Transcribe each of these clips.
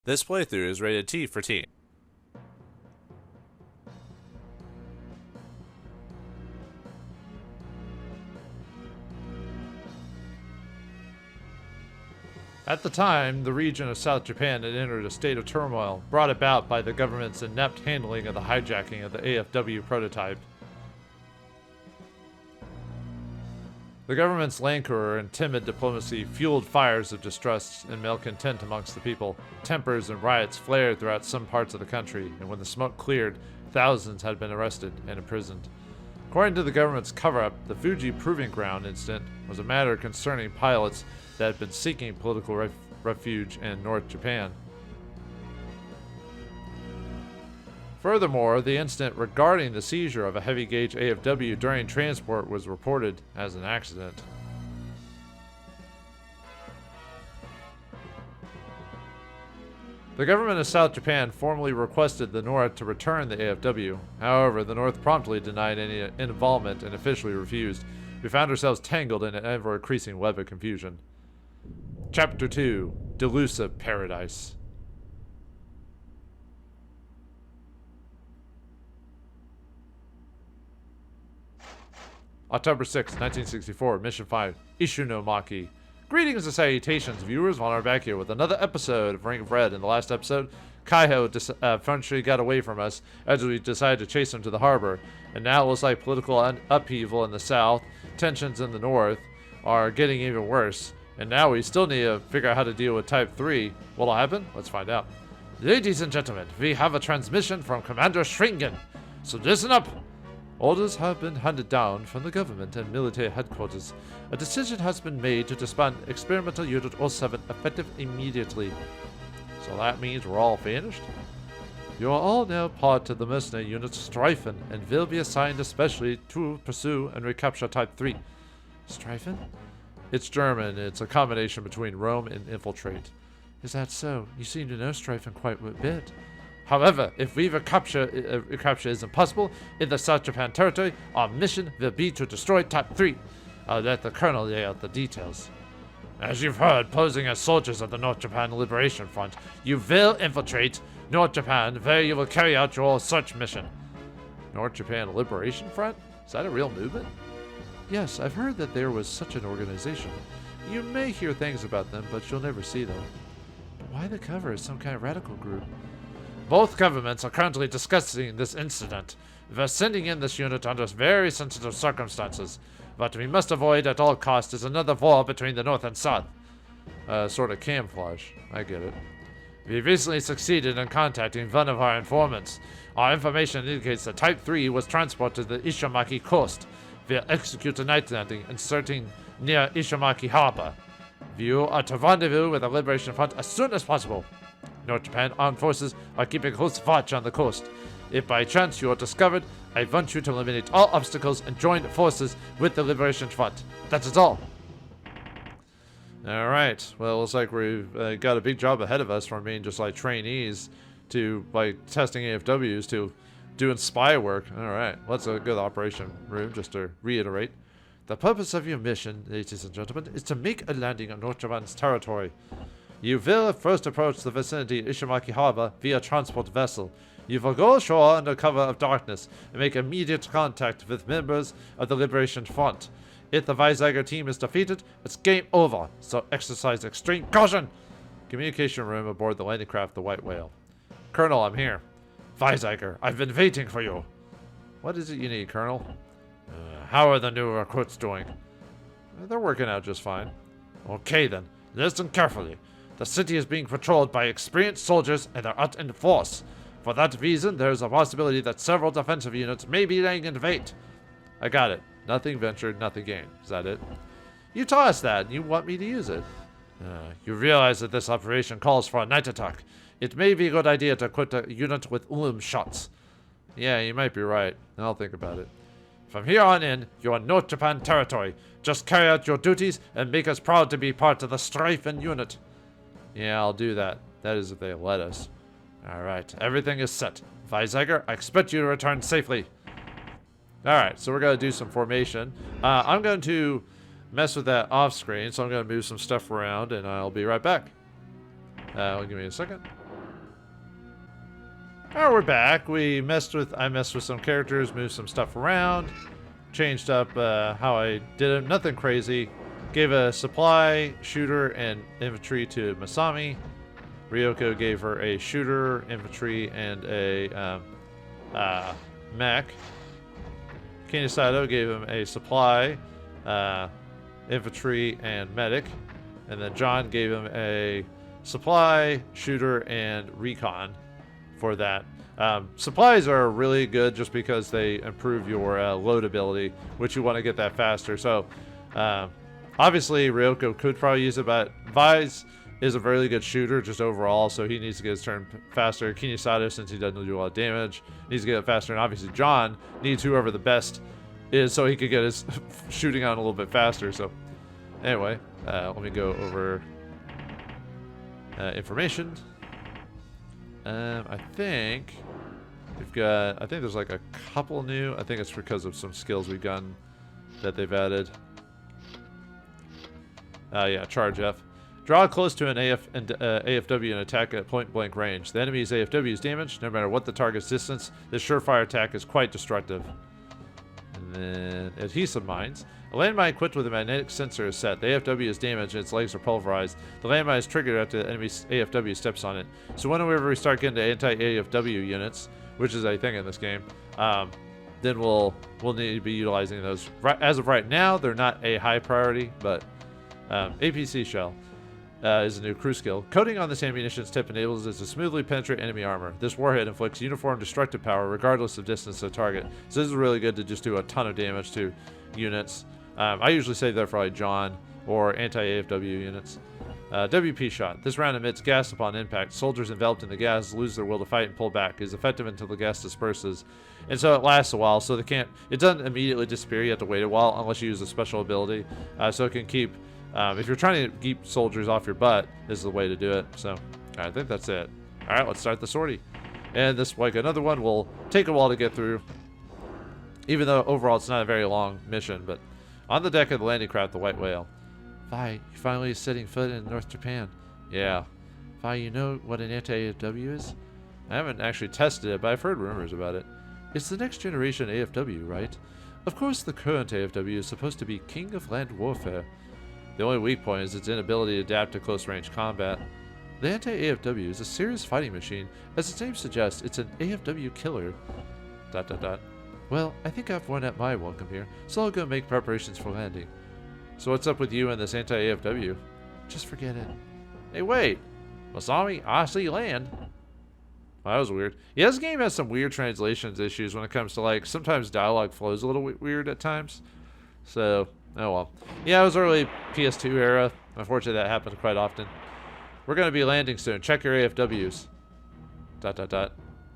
This playthrough is rated T for teen. At the time, the region of South Japan had entered a state of turmoil, brought about by the government's inept handling of the hijacking of the AFW prototype. The government's languor and timid diplomacy fueled fires of distrust and malcontent amongst the people. Tempers and riots flared throughout some parts of the country, and when the smoke cleared, thousands had been arrested and imprisoned. According to the government's cover-up, the Fuji Proving Ground incident was a matter concerning pilots that had been seeking political refuge in North Japan. Furthermore, the incident regarding the seizure of a heavy-gauge AFW during transport was reported as an accident. The government of South Japan formally requested the North to return the AFW. However, the North promptly denied any involvement and officially refused. We found ourselves tangled in an ever-increasing web of confusion. Chapter 2, Delusive Paradise. October 6, 1964, Mission 5, Ishinomaki. Greetings and salutations, viewers. Vauldemare back here with another episode of Ring of Red. In the last episode, Kaiho eventually got away from us as we decided to chase him to the harbor. And now it looks like political upheaval in the south, tensions in the north are getting even worse. And now we still need to figure out how to deal with Type 3. What'll happen? Let's find out. Ladies and gentlemen, we have a transmission from Commander Shringen. So listen up. Orders have been handed down from the government and military headquarters. A decision has been made to disband Experimental Unit 07 effective immediately. So that means we're all finished? You are all now part of the mercenary unit Streifen and will be assigned especially to pursue and recapture Type 3. Streifen? It's German. It's a combination between roam and infiltrate. Is that so? You seem to know Streifen quite a bit. However, if recapture is impossible in the South Japan territory, our mission will be to destroy Type 3. I'll let the Colonel lay out the details. As you've heard, posing as soldiers of the North Japan Liberation Front, you will infiltrate North Japan, where you will carry out your search mission. North Japan Liberation Front? Is that a real movement? Yes, I've heard that there was such an organization. You may hear things about them, but you'll never see them. But why the cover is some kind of radical group? Both governments are currently discussing this incident. We're sending in this unit under very sensitive circumstances. What we must avoid at all costs is another war between the North and South. Sort of camouflage. I get it. We recently succeeded in contacting one of our informants. Our information indicates that Type 3 was transported to the Ishimaki coast. We'll execute a night landing, inserting near Ishimaki Harbor. You are to rendezvous with the Liberation Front as soon as possible. North Japan armed forces are keeping close watch on the coast. If by chance you are discovered, I want you to eliminate all obstacles and join forces with the Liberation Front. That's all. Alright, well, it looks like we've got a big job ahead of us from being just like trainees to, by testing AFWs, to doing spy work. Alright, let's go to the operation room just to reiterate. The purpose of your mission, ladies and gentlemen, is to make a landing on North Japan's territory. You will first approach the vicinity of Ishimaki Harbor via transport vessel. You will go ashore under cover of darkness and make immediate contact with members of the Liberation Front. If the Weizsäcker team is defeated, it's game over, so exercise extreme caution! Communication room aboard the landing craft, the White Whale. Colonel, I'm here. Weizsäcker, I've been waiting for you. What is it you need, Colonel? How are the new recruits doing? They're working out just fine. Okay then, listen carefully. The city is being patrolled by experienced soldiers and are out in force. For that reason, there is a possibility that several defensive units may be laying in wait. I got it. Nothing ventured, nothing gained. Is that it? You taught us that, and you want me to use it. You realize that this operation calls for a night attack. It may be a good idea to equip a unit with shots. Yeah, you might be right. I'll think about it. From here on in, you are North Japan territory. Just carry out your duties and make us proud to be part of the Streifen unit. Yeah, I'll do that. That is if they let us. Alright, everything is set. Weizsäcker, I expect you to return safely. Alright, so we're going to do some formation. I'm going to mess with that off screen, so I'm going to move some stuff around, and I'll be right back. Give me a second. Alright, we're back. I messed with some characters, moved some stuff around, changed up how I did it. Nothing crazy. Gave a supply, shooter, and infantry to Masami. Ryoko gave her a shooter, infantry, and a mech. Kinisato gave him a supply, infantry, and medic. And then John gave him a supply, shooter, and recon for that. Supplies are really good just because they improve your load ability, which you want to get that faster. So, obviously, Ryoko could probably use it, but Vise is a very good shooter just overall, so he needs to get his turn faster. Kinisato, since he doesn't do a lot of damage, needs to get it faster. And obviously, John needs whoever the best is so he could get his shooting on a little bit faster. So, anyway, let me go over information. I think we've got, I think there's like a couple new, I think it's because of some skills we've gotten that they've added. Yeah, charge F. Draw close to an AFW and attack at point blank range. The enemy's AFW is damaged, no matter what the target's distance. This surefire attack is quite destructive. And then adhesive mines. A landmine equipped with a magnetic sensor is set. The AFW is damaged and its legs are pulverized. The landmine is triggered after the enemy's AFW steps on it. So whenever we start getting to anti-AFW units, which is a thing in this game, then we'll need to be utilizing those. As of right now, they're not a high priority, but APC shell is a new crew skill. Coating on this ammunition's tip enables it to smoothly penetrate enemy armor. This warhead inflicts uniform destructive power regardless of distance to the target. So this is really good to just do a ton of damage to units. I usually save that for like John or anti-AFW units. WP shot. This round emits gas upon impact. Soldiers enveloped in the gas lose their will to fight and pull back. It is effective until the gas disperses. And so it lasts a while, so it doesn't immediately disappear. You have to wait a while unless you use a special ability. So it can keep, if you're trying to keep soldiers off your butt, this is the way to do it. So I think that's it. All right, let's start the sortie. And this, like another one, will take a while to get through. Even though overall it's not a very long mission, but on the deck of the landing craft, the White Whale. Vi, you finally setting foot in North Japan. Yeah. Vi, you know what an anti-AFW is? I haven't actually tested it, but I've heard rumors about it. It's the next generation AFW, right? Of course the current AFW is supposed to be king of land warfare. The only weak point is its inability to adapt to close-range combat. The anti-AFW is a serious fighting machine. As its name suggests, it's an AFW killer. ... Well, I think I've worn out my welcome here, so I'll go make preparations for landing. So what's up with you and this anti-AFW? Just forget it. Hey, wait! Masami, I see land. Well, that was weird. Yeah, this game has some weird translations issues when it comes to, like, sometimes dialogue flows a little weird at times. So, oh well. Yeah, it was early PS2 era. Unfortunately, that happens quite often. We're going to be landing soon. Check your AFWs. ...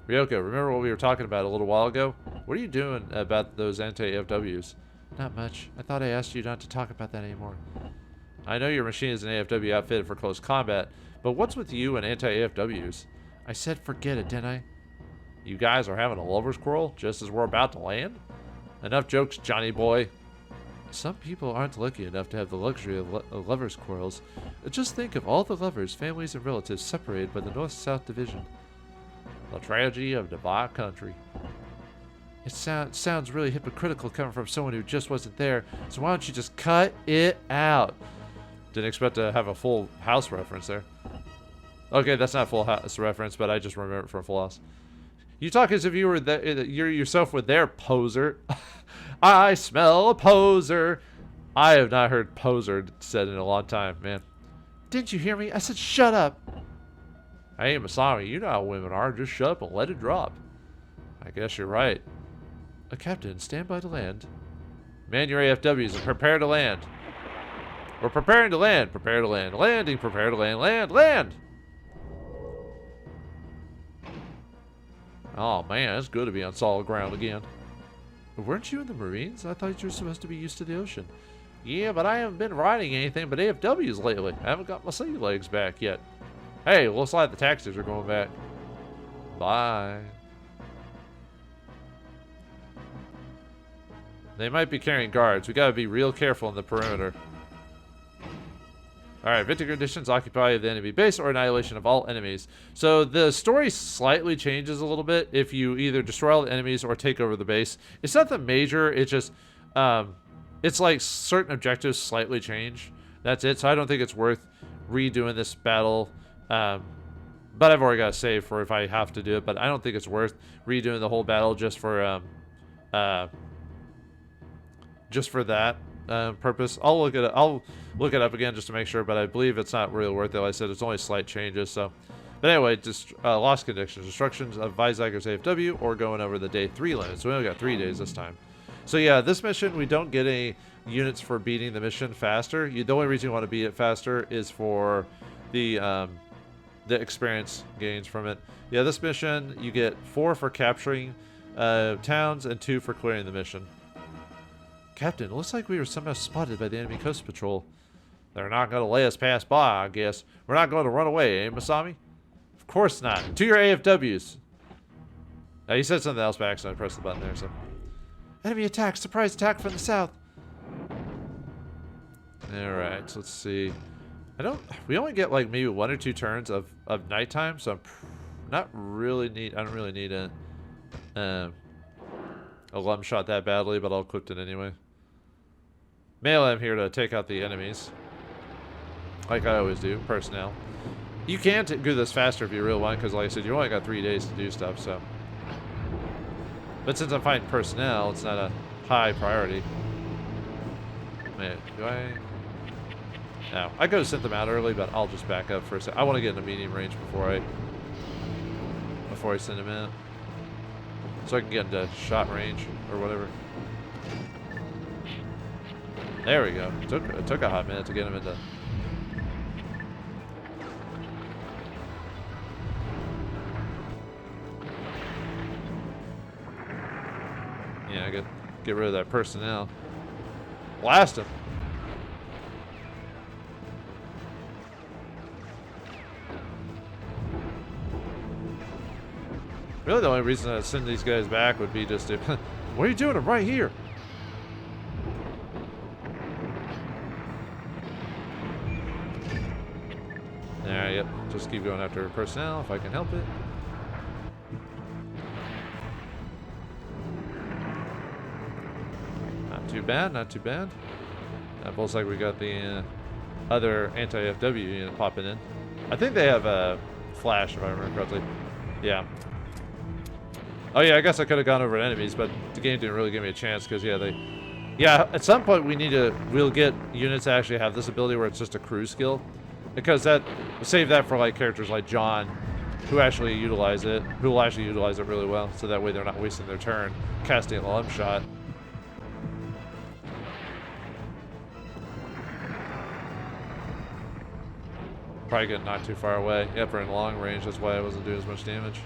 Ryoko, remember what we were talking about a little while ago? What are you doing about those anti-AFWs? Not much. I thought I asked you not to talk about that anymore. I know your machine is an AFW outfitted for close combat, but what's with you and anti-AFWs? I said forget it, didn't I? You guys are having a lover's quarrel just as we're about to land? Enough jokes, Johnny boy. Some people aren't lucky enough to have the luxury of lovers' quarrels. Just think of all the lovers, families, and relatives separated by the North-South division. The tragedy of divided country. It sounds really hypocritical coming from someone who just wasn't there, so why don't you just cut it out? Didn't expect to have a full house reference there. Okay, that's not full house reference, but I just remember it from Full House. You talk as if you were you yourself were there, poser. I smell a poser. I have not heard poser said in a long time, man. Didn't you hear me? I said shut up. Hey, Masami, you know how women are. Just shut up and let it drop. I guess you're right. Captain, stand by to land. Man your AFWs and prepare to land. We're preparing to land. Prepare to land. Landing. Prepare to land. Land. Land. Oh, man. It's good to be on solid ground again. Weren't you in the Marines? I thought you were supposed to be used to the ocean. Yeah, but I haven't been riding anything but AFWs lately. I haven't got my sea legs back yet. Hey, looks like the taxis are going back. Bye. They might be carrying guards. We gotta be real careful in the perimeter. Alright, victory conditions: occupy the enemy base or annihilation of all enemies. So the story slightly changes a little bit if you either destroy all the enemies or take over the base. It's nothing major, it's just, it's like certain objectives slightly change. That's it, so I don't think it's worth redoing this battle. But I've already got a save for if I have to do it, but I don't think it's worth redoing the whole battle just for that purpose. I'll look it up again just to make sure, but I believe it's not really worth it. Like I said, it's only slight changes. So, but anyway, just lost conditions, destructions of Weizsäcker's AFW, or going over the day 3 limit. So we only got 3 days this time. So yeah, this mission we don't get any units for beating the mission faster. The only reason you want to beat it faster is for the experience gains from it. Yeah, this mission you get 4 for capturing towns and 2 for clearing the mission. Captain, it looks like we were somehow spotted by the enemy coast patrol. They're not going to let us pass by, I guess. We're not going to run away, eh, Masami? Of course not. To your AFWs. He said something else by accident. I pressed the button there, so. Enemy attack. Surprise attack from the south. Alright, so let's see. We only get like maybe 1 or 2 turns of nighttime, so I don't really need a lump shot that badly, but I'll equip it anyway. Melee, I'm here to take out the enemies. Like I always do, personnel. You can do this faster if you really want, because like I said, you only got 3 days to do stuff, so. But since I'm fighting personnel, it's not a high priority. Man, do I? No, I could have sent them out early, but I'll just back up for a sec. I want to get in a medium range before I send them in. So I can get into shot range or whatever. There we go. It took a hot minute to get him into. Yeah, get rid of that personnel. Blast him. Really, the only reason I'd send these guys back would be just to... What are you doing? I'm right here. Alright, yep. Just keep going after personnel if I can help it. Not too bad, not too bad. Looks like we got the other anti-FW unit popping in. I think they have a flash, if I remember correctly. Yeah. Oh yeah, I guess I could have gone over enemies, but the game didn't really give me a chance because yeah, at some point we'll get units that actually have this ability where it's just a crew skill, because save that for like characters like John, who will actually utilize it really well, so that way they're not wasting their turn casting a lump shot. Probably getting not too far away. Yep, we're in long range, that's why I wasn't doing as much damage.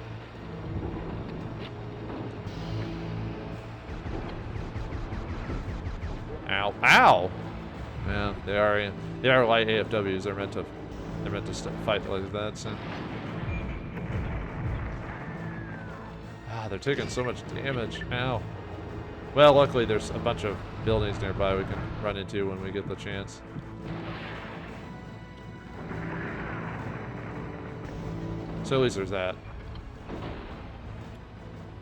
Ow! Ow! Man, they are light AFWs. They're meant to fight like that. So. They're taking so much damage. Ow! Well, luckily there's a bunch of buildings nearby we can run into when we get the chance. So at least there's that.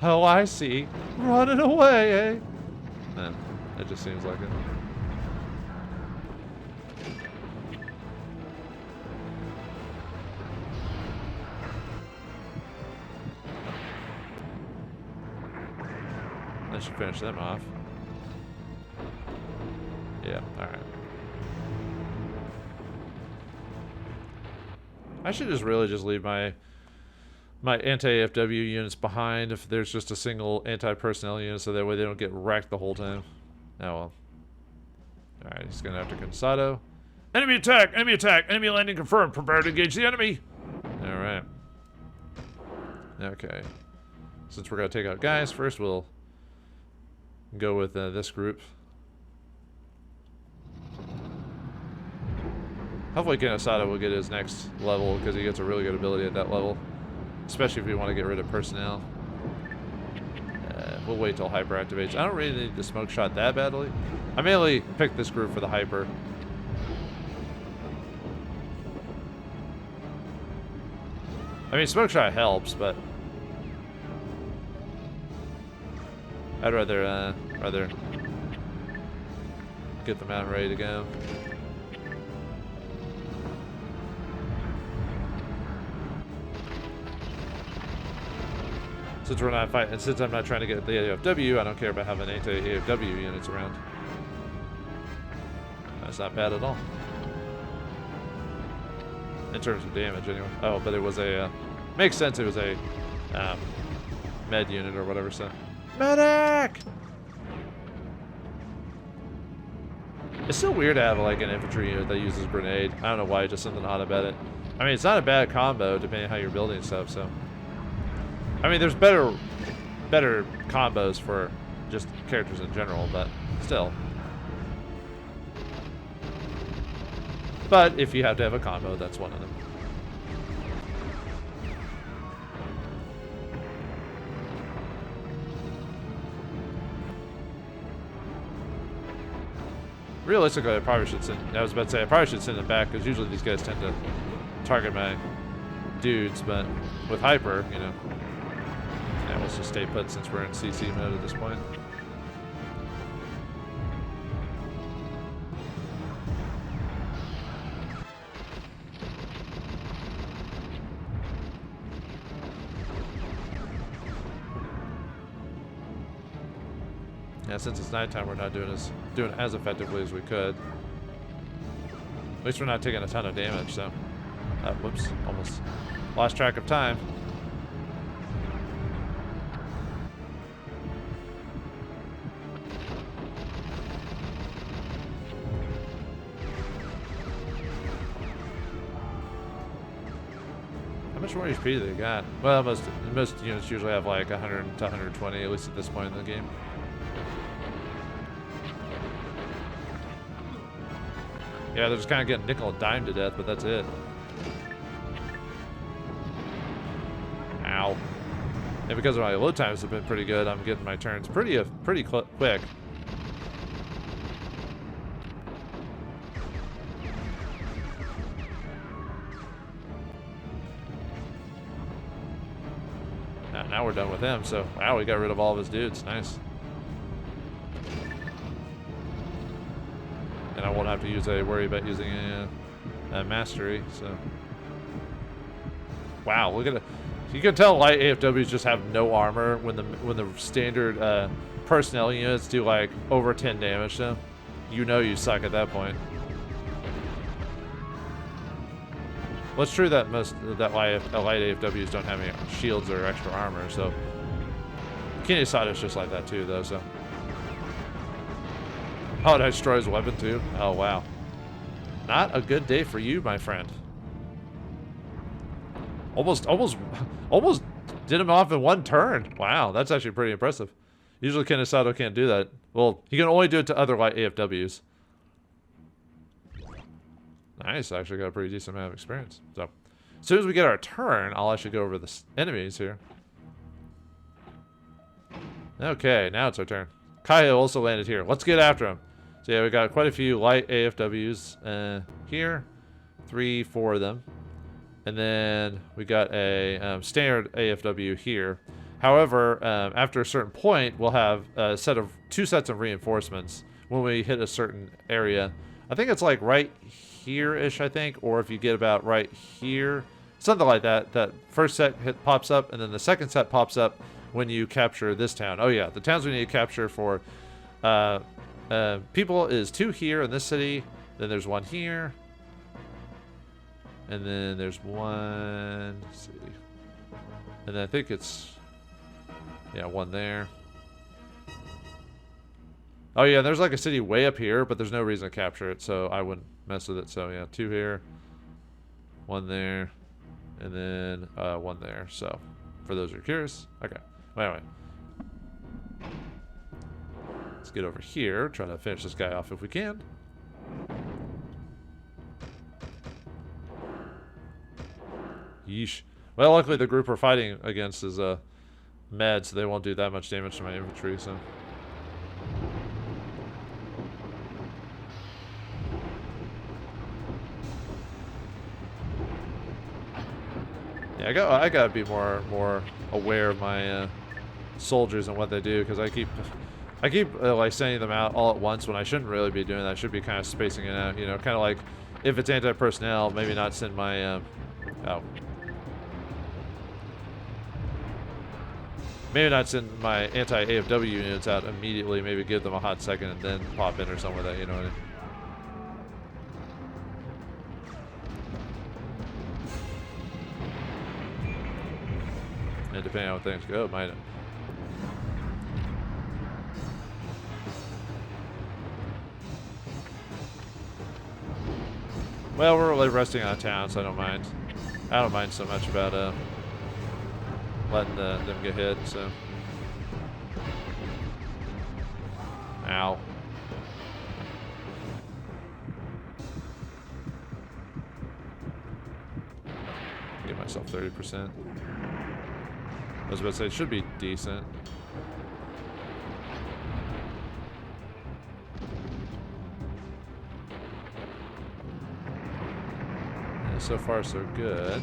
Oh, I see. Running away, eh? Man. It just seems like it. That should finish them off. Yeah, alright. I should really just leave my anti-FW units behind if there's just a single anti-personnel unit, so that way they don't get wrecked the whole time. Oh well. Alright, he's gonna have to Cansado. Enemy attack! Enemy attack! Enemy landing confirmed. Prepare to engage the enemy! Alright. Okay. Since we're gonna take out guys, first we'll go with this group. Hopefully Cansado will get his next level, because he gets a really good ability at that level. Especially if we want to get rid of personnel. We'll wait till hyper activates. I don't really need the smoke shot that badly. I mainly picked this group for the hyper. I mean, smoke shot helps, but I'd rather get them out ready to go. Since we're not fighting, and since I'm not trying to get the AFW, I don't care about having anti-AFW units around. That's not bad at all. In terms of damage, anyway. Oh, but it was a... makes sense it was a med unit or whatever, so... Medic! It's still weird to have, like, an infantry unit that uses grenade. I don't know why, just something odd about it. I mean, it's not a bad combo, depending on how you're building stuff, so... I mean, there's better combos for just characters in general, but still. But if you have to have a combo, that's one of them. Realistically, I probably should send... I was about to say, I probably should send them back, because usually these guys tend to target my dudes, but with Hyper, you know... Yeah, let's just stay put since we're in CC mode at this point. Yeah, since it's nighttime, we're not doing as effectively as we could. At least we're not taking a ton of damage, so... whoops, almost lost track of time. How much more HP do they got? Well, most units usually have like 100 to 120, at least at this point in the game. Yeah, they're just kind of getting nickel and dime to death, but that's it. Ow. And because my load times have been pretty good, I'm getting my turns pretty quick. Now we're done with him, so wow, we got rid of all of his dudes. Nice. And I won't have to worry about using a mastery, so. Wow, look at it. You can tell light AFWs just have no armor when the standard personnel units do like over 10 damage to them. You know you suck at that point. Well, it's true that light AFWs don't have any shields or extra armor, so Kinesato's just like that too, though. So, oh, it destroys weapon too. Oh wow, not a good day for you, my friend. Almost did him off in one turn. Wow, that's actually pretty impressive. Usually Kinesato can't do that. Well, he can only do it to other light AFWs. Nice, I actually got a pretty decent amount of experience. So, as soon as we get our turn, I'll actually go over the enemies here. Okay, now it's our turn. Kaiho also landed here. Let's get after him. So yeah, we got quite a few light AFWs here. 3, 4 of them. And then we got a standard AFW here. However, after a certain point, we'll have two sets of reinforcements when we hit a certain area. I think it's like right here-ish, I think, or if you get about right here, something like that. That first set pops up, and then the second set pops up when you capture this town. Oh yeah, the towns we need to capture for people is 2 here in this city. Then there's 1 here, and then there's 1. Let's see, and then I think it's 1 there. Oh yeah, there's like a city way up here, but there's no reason to capture it, so I wouldn't mess with it. So yeah, 2 here, 1 there, and then 1 there. So, for those who are curious. Okay, well, anyway. Let's get over here, try to finish this guy off if we can. Yeesh. Well, luckily the group we're fighting against is med, so they won't do that much damage to my infantry, so. Yeah, I gotta be more aware of my soldiers and what they do, because I keep like sending them out all at once when I shouldn't really be doing that. I should be kind of spacing it out, you know, kind of like if it's anti-personnel, maybe not send my maybe not send my anti-AFW units out immediately. Maybe give them a hot second and then pop in or something like that, you know what I mean? And depending on how things go, it might. Well, we're really resting on town, so I don't mind. I don't mind so much about letting them get hit. So, ow. Give myself 30%. I was about to say it should be decent. And so far, so good.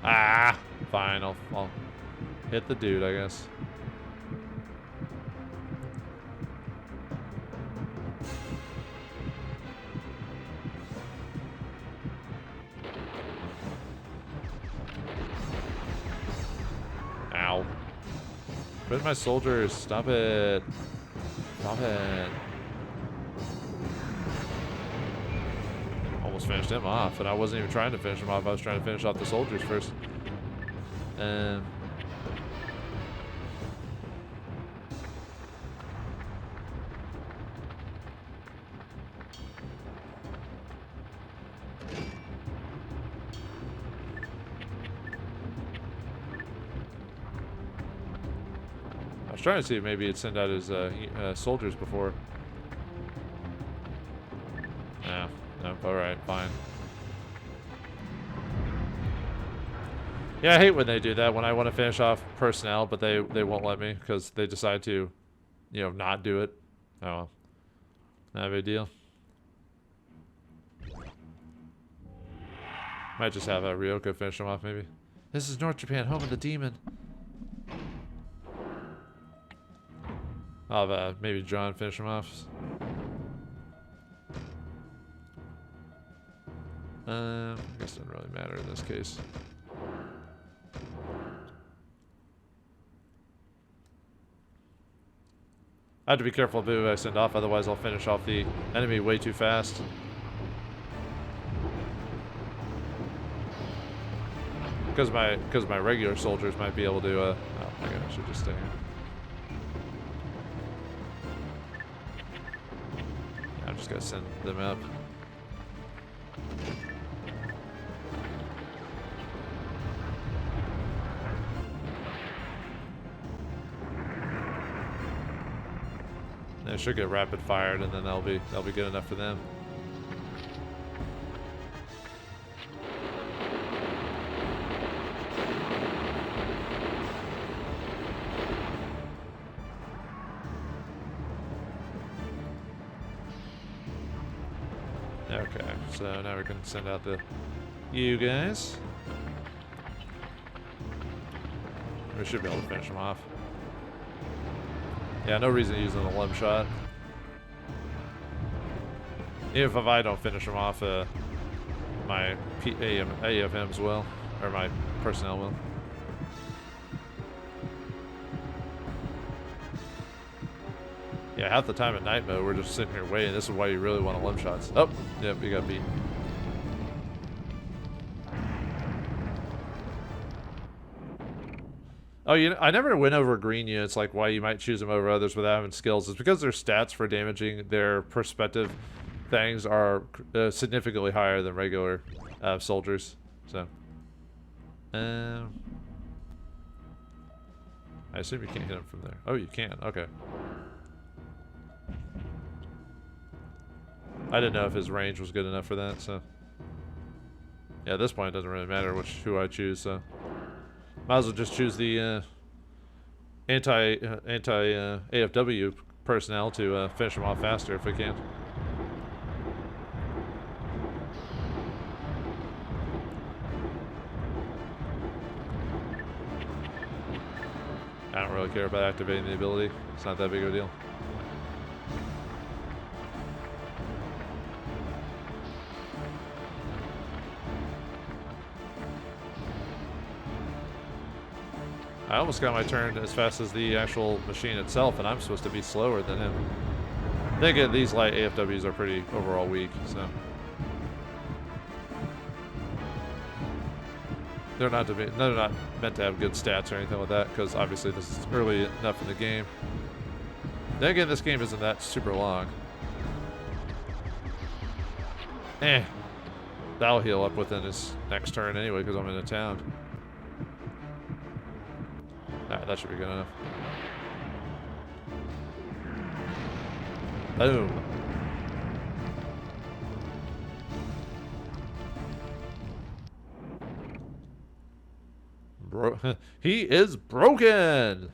Ah, fine. I'll hit the dude, I guess. Ow. Where's my soldiers? Stop it. Stop it. Almost finished him off, and I wasn't even trying to finish him off. I was trying to finish off the soldiers first. I was trying to see if maybe it'd send out his soldiers before. No, nope, alright, fine. Yeah, I hate when they do that, when I want to finish off personnel, but they won't let me because they decide to, you know, not do it. Oh well. Not a big deal. Might just have Ryoko finish him off, maybe. This is North Japan, home of the demon. I'll have maybe John finish him off. I guess it doesn't really matter in this case. I have to be careful of who I send off, otherwise I'll finish off the enemy way too fast. Because my regular soldiers might be able to. Oh my god, I should just stay here. I'm just gonna send them up. They should get rapid fired, and then that'll be good enough for them. Okay, so now we can send out you guys. We should be able to finish them off. Yeah, no reason to use an limb shot. Even if I don't finish them off, my AFMs will, or my personnel will. Yeah, half the time at night mode, we're just sitting here waiting. This is why you really want to limb shots. Oh, yep, we got beat. Oh, I never went over green units, like why you might choose them over others without having skills. It's because their stats for damaging their perspective things are significantly higher than regular soldiers. So, I assume you can't hit them from there. Oh, you can. Okay. I didn't know if his range was good enough for that. So, yeah, at this point, it doesn't really matter who I choose. So. Might as well just choose the anti-AFW personnel to finish them off faster if we can. I don't really care about activating the ability. It's not that big of a deal. I almost got my turn as fast as the actual machine itself, and I'm supposed to be slower than him. I think these light AFWs are pretty overall weak, so. They're not meant to have good stats or anything like that, because obviously this is early enough in the game. Then again, this game isn't that super long. That'll heal up within his next turn anyway, because I'm in a town. Alright, that should be good enough. Boom. He is broken!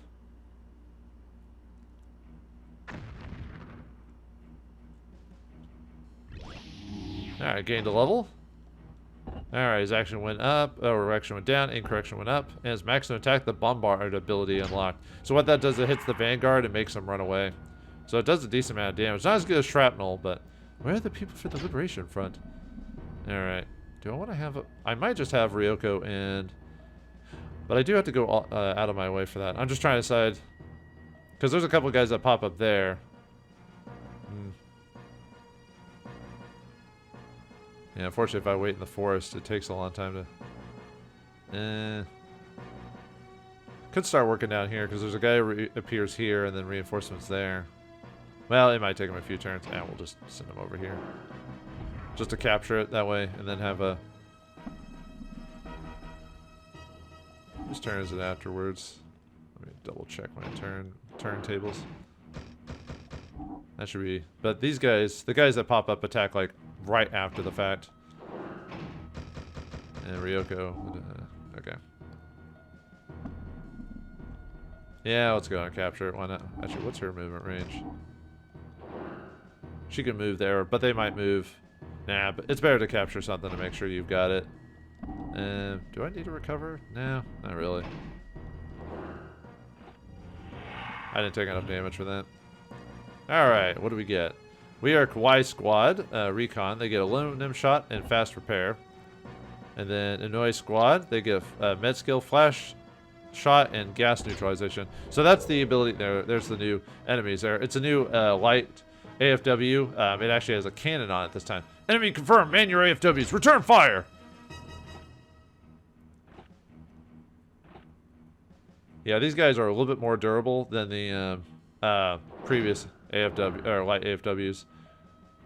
Alright, gained a level. Alright, his action went up, or action went down, incorrection went up, and his maximum attack, the bombard ability unlocked. So what that does, it hits the vanguard and makes them run away. So it does a decent amount of damage. Not as good as shrapnel, but where are the people for the Liberation Front? Alright, do I want to have I might just have Ryoko and... But I do have to go out of my way for that. I'm just trying to decide, because there's a couple guys that pop up there. Yeah, unfortunately, if I wait in the forest, it takes a long time to... Could start working down here, because there's a guy who appears here, and then reinforcements there. Well, it might take him a few turns. Yeah, we'll just send him over here. Just to capture it that way, and then have a... Whose turn is it afterwards? Let me double check my turntables. That should be... But these guys, the guys that pop up attack like right after the fact. And Ryoko, okay. Yeah, let's go and capture it. Why not? Actually, what's her movement range? She can move there, but they might move. Nah, but it's better to capture something to make sure you've got it. Do I need to recover? No, not really. I didn't take enough damage for that. Alright, what do we get? We are Kawaii Squad, Recon. They get aluminum shot and fast repair. And then Inouye Squad, they get med skill, flash shot, and gas neutralization. So that's the ability there. There's the new enemies there. It's a new light AFW. It actually has a cannon on it this time. Enemy confirmed. Man your AFWs. Return fire! Yeah, these guys are a little bit more durable than the previous AFW or light AFWs.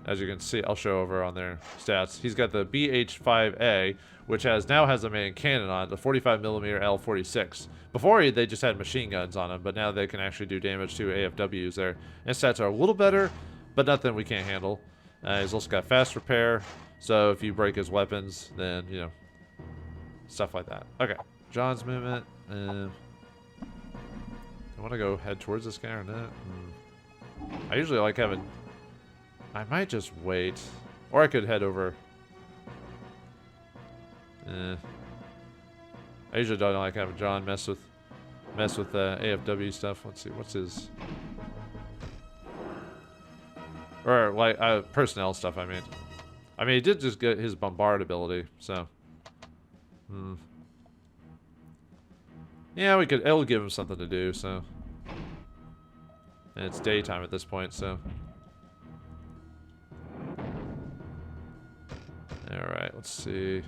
As you can see, I'll show over on their stats. He's got the BH-5A, which now has a main cannon on it, the 45mm L46. Before they just had machine guns on them, but now they can actually do damage to AFWs there. And stats are a little better, but nothing we can't handle. He's also got fast repair, so if you break his weapons, then, you know, stuff like that. Okay, John's movement. I want to go head towards this guy or not? I usually like having... I might just wait. Or I could head over. I usually don't like having John mess with AFW stuff. Let's see, what's his... Or, like, personnel stuff, I mean. He did just get his bombard ability, so... Yeah, it'll give him something to do, so. And it's daytime at this point, so. Alright, let's see.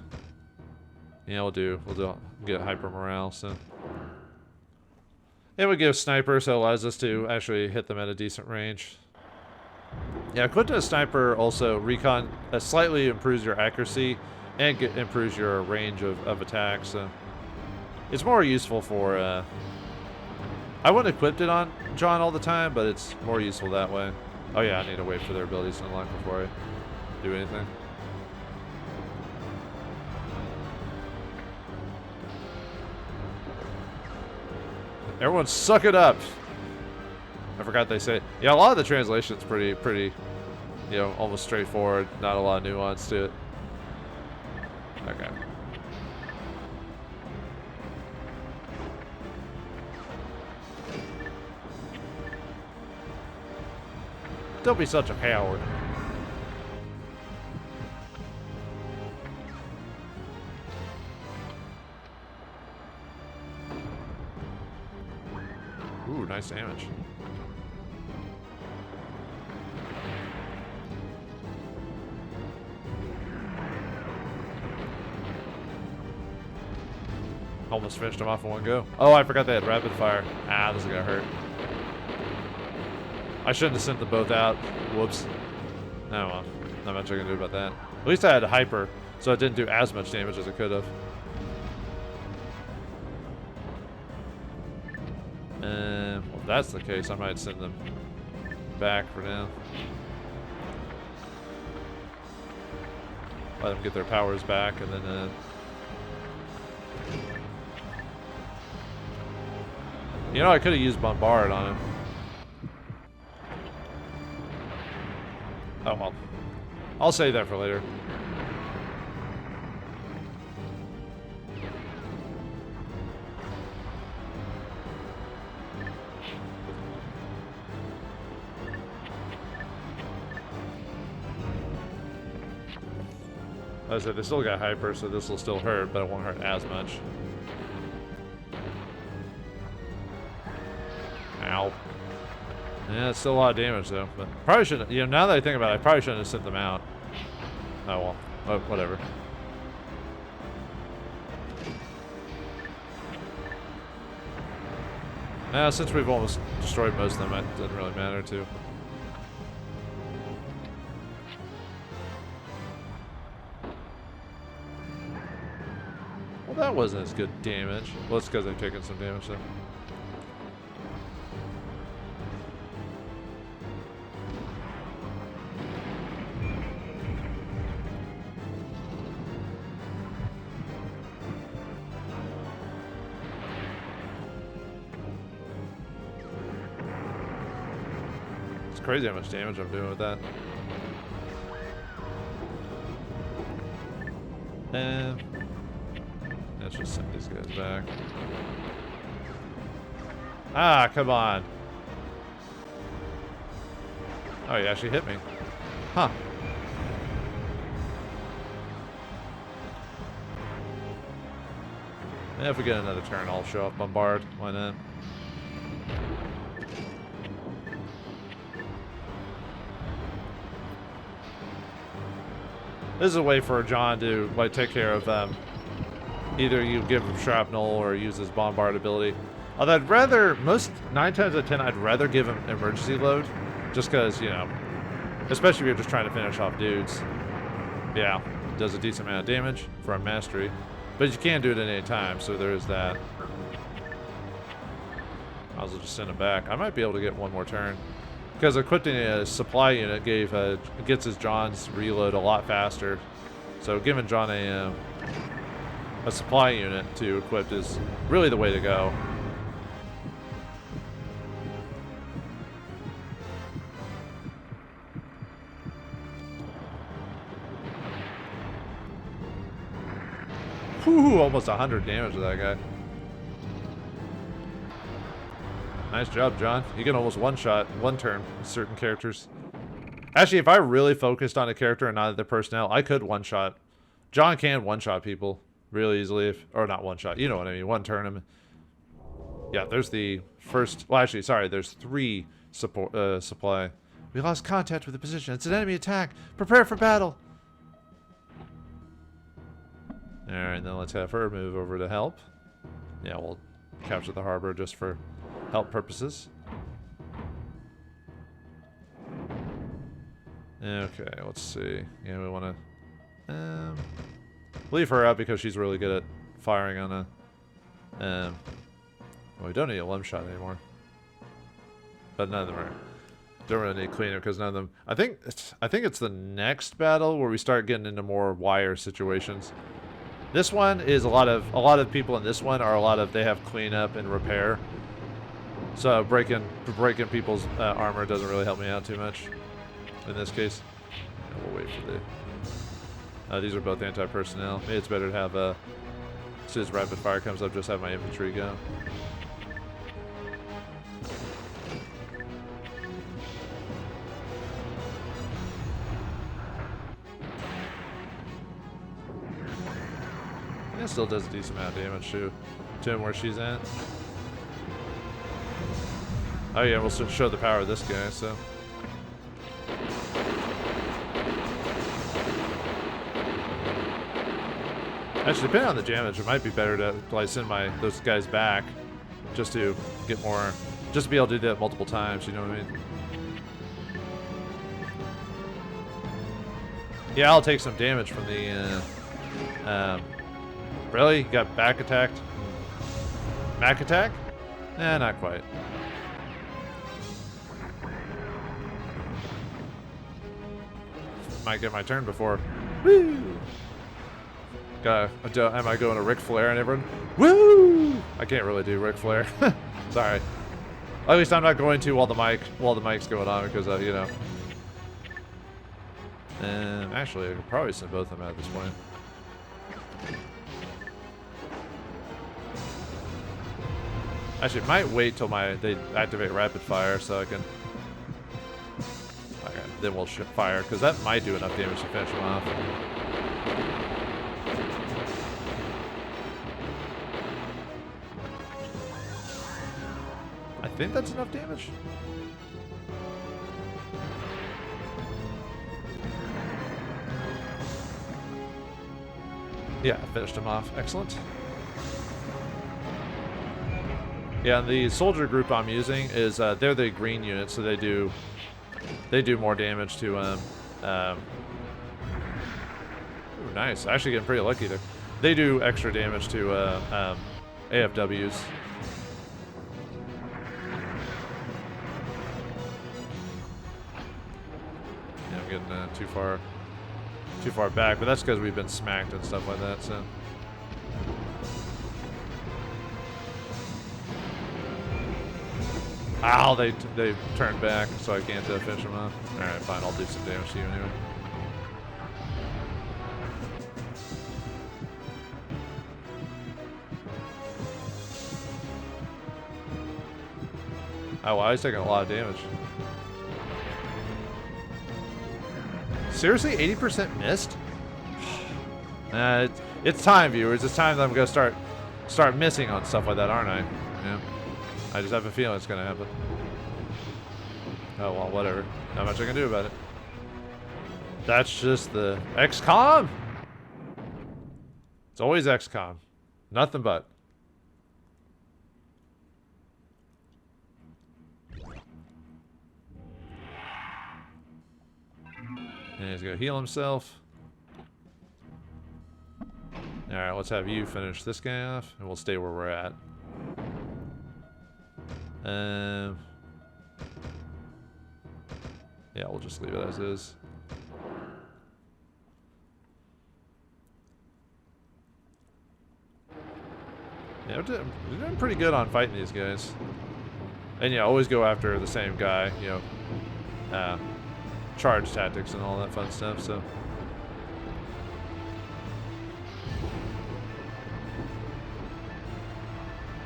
Yeah, we'll get hyper morale, so. And we get a sniper, so it allows us to actually hit them at a decent range. Yeah, equipped as sniper also, recon slightly improves your accuracy and improves your range of attack, so. It's more useful for, I wouldn't equip it on John all the time, but it's more useful that way. Oh yeah, I need to wait for their abilities to unlock before I do anything. Everyone suck it up! I forgot they say, yeah, a lot of the translation's pretty, you know, almost straightforward. Not a lot of nuance to it. Okay. Don't be such a coward. Ooh, nice damage. Almost finished him off in one go. Oh, I forgot they had rapid fire. Ah, this is gonna hurt. I shouldn't have sent them both out. Whoops. Oh well, not much I can do about that. At least I had a hyper, so it didn't do as much damage as it could have. Well, if that's the case, I might send them back for now. Let them get their powers back, and then you know, I could have used Bombard on him. Oh well. I'll save that for later. As I said, they still got hyper, so this will still hurt, but it won't hurt as much. Ow. Yeah, it's still a lot of damage though. But probably shouldn't. You know, now that I think about it, I probably shouldn't have sent them out. Oh well. Whatever. Since we've almost destroyed most of them, it doesn't really matter too. Well, that wasn't as good damage. Well, it's because I've taken some damage there. Crazy how much damage I'm doing with that. And let's just send these guys back. Ah, come on. Oh, he actually hit me. Huh. And if we get another turn, I'll show up Bombard. Why not? This is a way for John to like take care of either you give him shrapnel or use his Bombard ability. Although I'd rather, 9 times out of 10, I'd rather give him emergency load, just because, you know, especially if you're just trying to finish off dudes. Yeah, does a decent amount of damage for a mastery, but you can't do it at any time, so there is that. I'll just send him back. I might be able to get one more turn. Because equipping a supply unit gets his John's reload a lot faster. So giving John a supply unit to equip is really the way to go. Whew, almost 100 damage to that guy. Nice job, John. You can almost one-shot one turn with certain characters. Actually, if I really focused on a character and not their personnel, I could one-shot. John can one-shot people really easily. Or not one-shot. You know what I mean. One turn him. Yeah, there's the first... Well, actually, sorry. There's 3 supply. We lost contact with the position. It's an enemy attack. Prepare for battle. Alright, then let's have her move over to help. Yeah, we'll capture the harbor just for help purposes. Okay, let's see. Yeah, we want to leave her out because she's really good at firing on a. Well, we don't need a limb shot anymore, but none of them are. Don't really need cleaner because none of them. I think it's the next battle where we start getting into more wire situations. This one is a lot of people in this one are they have cleanup and repair. So breaking people's armor doesn't really help me out too much in this case. And we'll wait for the... these are both anti-personnel. Maybe it's better to have, as soon as rapid fire comes up, just have my infantry go. It still does a decent amount of damage to him where she's at. Oh yeah, we'll show the power of this guy, so. Actually, depending on the damage, it might be better to like send those guys back just to get more, just to be able to do that multiple times, you know what I mean? Yeah, I'll take some damage from the, really? Got back attacked? Mech attack? Eh, not quite. Might get my turn before. Woo! Am I going to Ric Flair and everyone? Woo! I can't really do Ric Flair. Sorry. At least I'm not going to while the mic's going on because you know. And actually, I could probably send both of them at this point. Actually, might wait till they activate rapid fire so I can. Okay, then we'll fire because that might do enough damage to finish him off. I think that's enough damage. Yeah, finished him off. Excellent. Yeah, and the soldier group I'm using is they're the green unit, so they do more damage to ooh, nice. Actually getting pretty lucky there. They do extra damage to AFWs. Yeah, I'm getting too far back, but that's because we've been smacked and stuff like that, so. Ow, they turned back, so I can't finish them off. Alright, fine, I'll do some damage to you anyway. Oh, wow, he's taking a lot of damage. Seriously, 80% missed? It's time, viewers. It's time that I'm gonna start missing on stuff like that, aren't I? Yeah. I just have a feeling it's gonna happen. Oh well, whatever. Not much I can do about it. That's just the XCOM. It's always XCOM. Nothing but. And he's gonna heal himself. Alright, let's have you finish this guy off, and we'll stay where we're at. Yeah, we'll just leave it as is. Yeah, we're doing pretty good on fighting these guys. And yeah, always go after the same guy, you know. Charge tactics and all that fun stuff, so.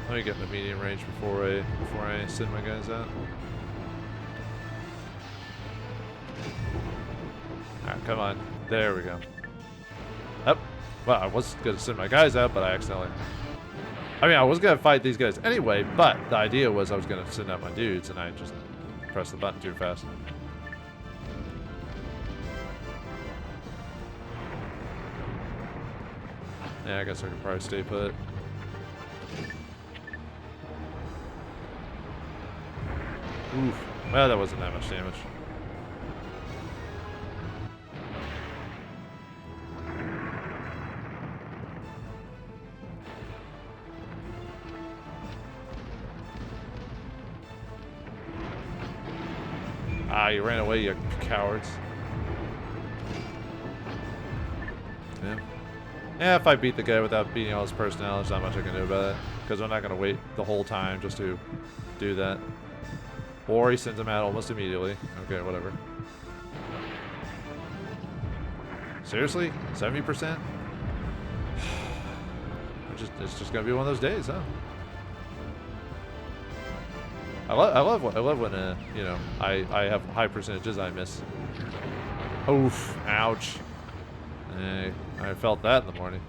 Let me get in the medium range before I send my guys out. Alright, come on. There we go. Up. Well, I was gonna send my guys out, but I accidentally. I mean, I was gonna fight these guys anyway, but the idea was I was gonna send out my dudes, and I just pressed the button too fast. Yeah, I guess I could probably stay put. Oof. Well, that wasn't that much damage. Ah, you ran away, you cowards. Yeah. Yeah, if I beat the guy without beating all his personnel, there's not much I can do about it. Because I'm not going to wait the whole time just to do that. Or he sends him out almost immediately. Okay, whatever. Seriously? 70%? It's just going to be one of those days, huh? I love when you know, I have high percentages I miss. Oof, ouch. I felt that in the morning.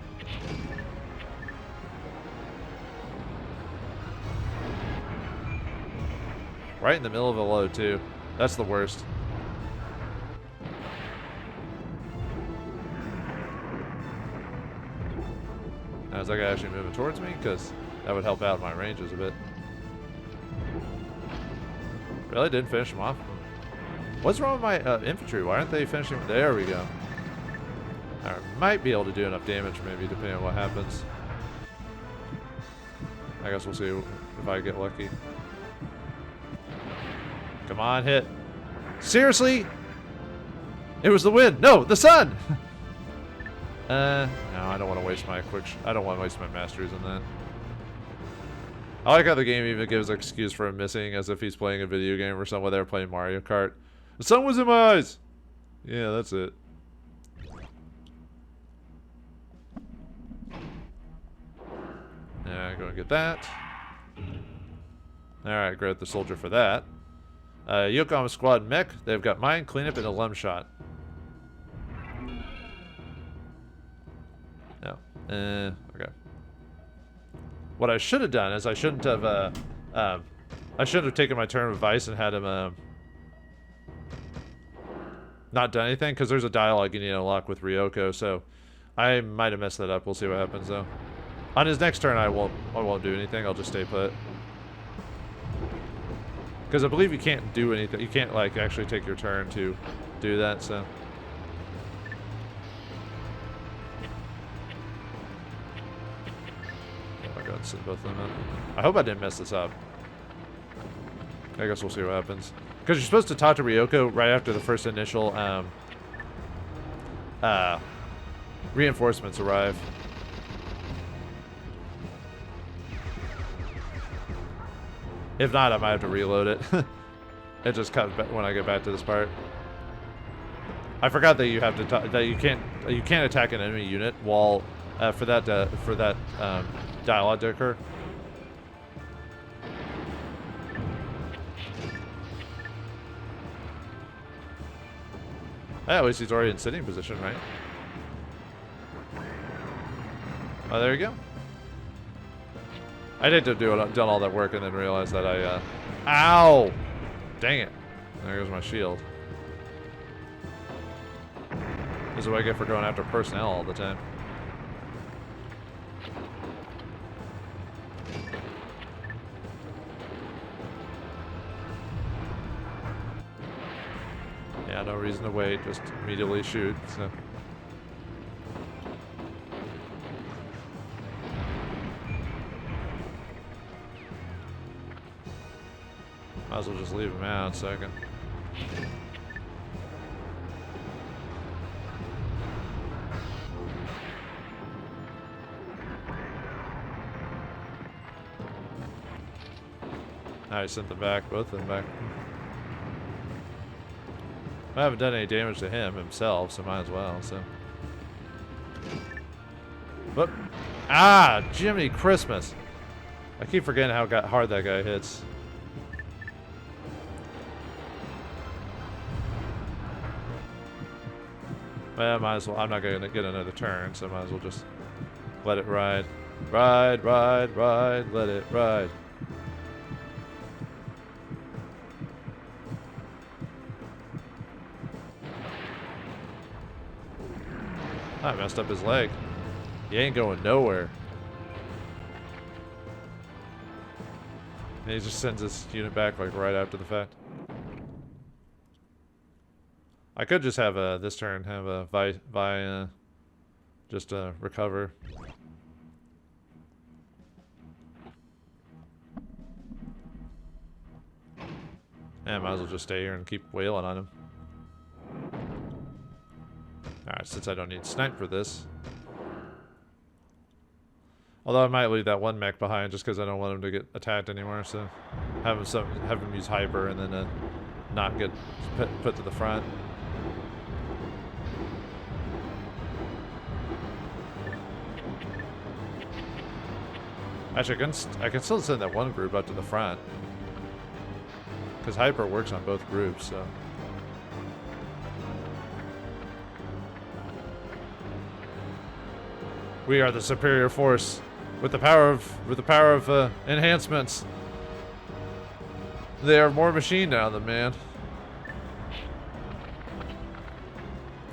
Right in the middle of a load, too. That's the worst. Now, is that guy actually moving towards me? Because that would help out my ranges a bit. Really? Didn't finish him off? What's wrong with my infantry? Why aren't they finishing? There we go. I might be able to do enough damage, maybe, depending on what happens. I guess we'll see if I get lucky. Come on, hit. Seriously? It was the wind. No, the sun! No, I don't want to waste my I don't want to waste my masteries on that. I like how the game even gives an excuse for him missing, as if he's playing a video game or something. They're playing Mario Kart. The sun was in my eyes! Yeah, that's it. Yeah, go and get that. Alright, grab the soldier for that. Yokohama Squad Mech. They've got mine, cleanup, and a lum shot. No. Okay. What I should have done is I shouldn't have taken my turn of advice and had him not done anything, because there's a dialogue you need to unlock with Ryoko, so I might have messed that up. We'll see what happens though. On his next turn I won't do anything. I'll just stay put. Because I believe you can't do anything. You can't like actually take your turn to do that, so. I'll go and send both of them in. I hope I didn't mess this up. I guess we'll see what happens. Because you're supposed to talk to Ryoko right after the first initial reinforcements arrive. If not, I might have to reload it. It just comes back when I get back to this part. I forgot that you have to that you can't attack an enemy unit while for that dialogue to occur. At least he's already in sitting position, right? Oh, there you go. I did done all that work and then realized that I, ow! Dang it. There goes my shield. This is what I get for going after personnel all the time. Yeah, no reason to wait, just immediately shoot, so. Might as well just leave him out so I can. I sent them back, both of them back. I haven't done any damage to him himself, so might as well, so. But, Jiminy Christmas. I keep forgetting how hard that guy hits. Well, might as well. I'm not going to get another turn, so might as well just let it ride. Ride, ride, ride, let it ride. I messed up his leg. He ain't going nowhere. And he just sends his unit back like right after the fact. I could just have this turn have a just recover. Yeah, might as well just stay here and keep wailing on him. Alright, since I don't need snipe for this. Although I might leave that one mech behind just because I don't want him to get attacked anymore, so have him use hyper and then not get put to the front. Actually, I can still send that one group up to the front. Because hyper works on both groups, so. We are the superior force with the power of enhancements. They are more machine now than man.